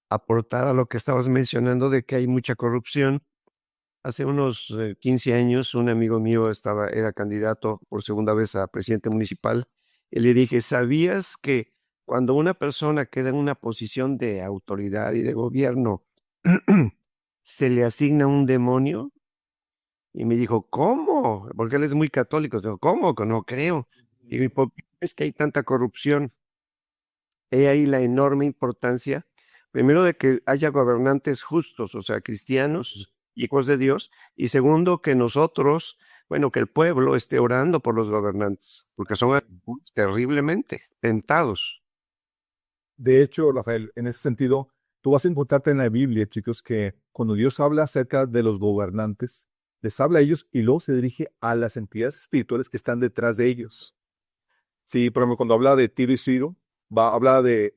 aportar a lo que estabas mencionando de que hay mucha corrupción. Hace unos 15 años, un amigo mío era candidato por segunda vez a presidente municipal, y le dije, ¿sabías que cuando una persona queda en una posición de autoridad y de gobierno, se le asigna un demonio? Y me dijo, ¿cómo? Porque él es muy católico. Digo, ¿cómo? Que no creo. Digo, ¿y por qué es que hay tanta corrupción? He ahí la enorme importancia, primero, de que haya gobernantes justos, o sea, cristianos, hijos de Dios, y segundo, que nosotros, bueno, que el pueblo esté orando por los gobernantes, porque son terriblemente tentados. De hecho, Rafael, en ese sentido, tú vas a encontrarte en la Biblia, chicos, que cuando Dios habla acerca de los gobernantes, les habla a ellos y luego se dirige a las entidades espirituales que están detrás de ellos. Sí, por ejemplo, cuando habla de Tiro y Ciro, habla del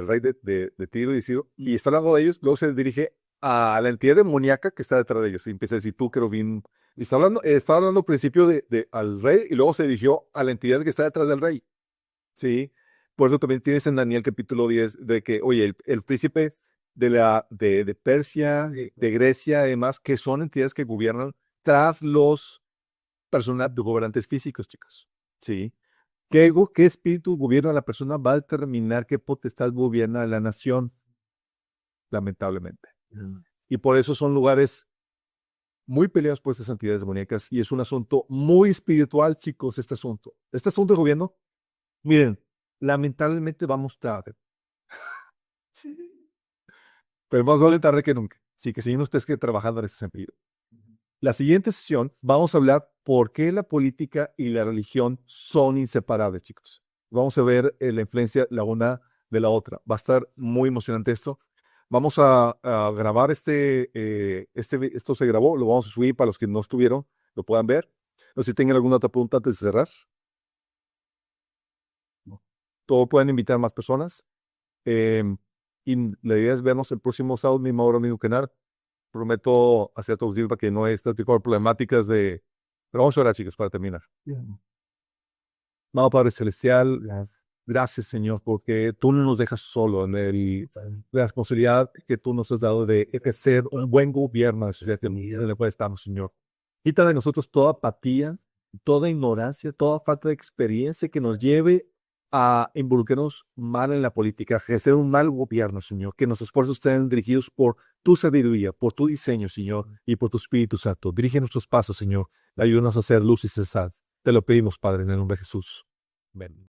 rey de Tiro y Ciro, y está hablando de ellos, luego se dirige a la entidad demoníaca que está detrás de ellos, y empieza a decir tú, querubín, y está hablando al principio al rey, y luego se dirigió a la entidad que está detrás del rey. Sí, por eso también tienes en Daniel capítulo 10 de que, oye, el príncipe de Persia, de Grecia, además, que son entidades que gobiernan tras los gobernantes físicos, chicos. Sí. ¿Qué espíritu gobierna a la persona va a determinar qué potestad gobierna a la nación? Lamentablemente. Y por eso son lugares muy peleados por estas entidades demoníacas y es un asunto muy espiritual, chicos, este asunto. Este asunto de gobierno, miren, lamentablemente vamos tarde. Sí. Pero más vale tarde que nunca. Sí, que siguen ustedes trabajando en ese sentido. La siguiente sesión vamos a hablar por qué la política y la religión son inseparables, chicos. Vamos a ver la influencia la una de la otra. Va a estar muy emocionante esto. Vamos a grabar esto se grabó, lo vamos a subir para los que no estuvieron, lo puedan ver. No sé si tengan alguna otra pregunta antes de cerrar. Todo pueden invitar más personas. Y la idea es vernos el próximo sábado, misma hora, mismo canal. Prometo hacer traducir para que no haya este tipo de problemáticas de... Pero vamos a orar, chicos, para terminar. Amado Padre Celestial, gracias, Señor, porque tú no nos dejas solo en la responsabilidad que tú nos has dado de ejercer un buen gobierno en la sociedad en la cual estamos, Señor. Quita de nosotros toda apatía, toda ignorancia, toda falta de experiencia que nos lleve a involucrarnos mal en la política, a ejercer un mal gobierno, Señor. Que nuestros esfuerzos estén dirigidos por tu sabiduría, por tu diseño, Señor, y por tu Espíritu Santo. Dirige nuestros pasos, Señor. Ayúdanos a hacer luz y sal. Te lo pedimos, Padre, en el nombre de Jesús. Amén.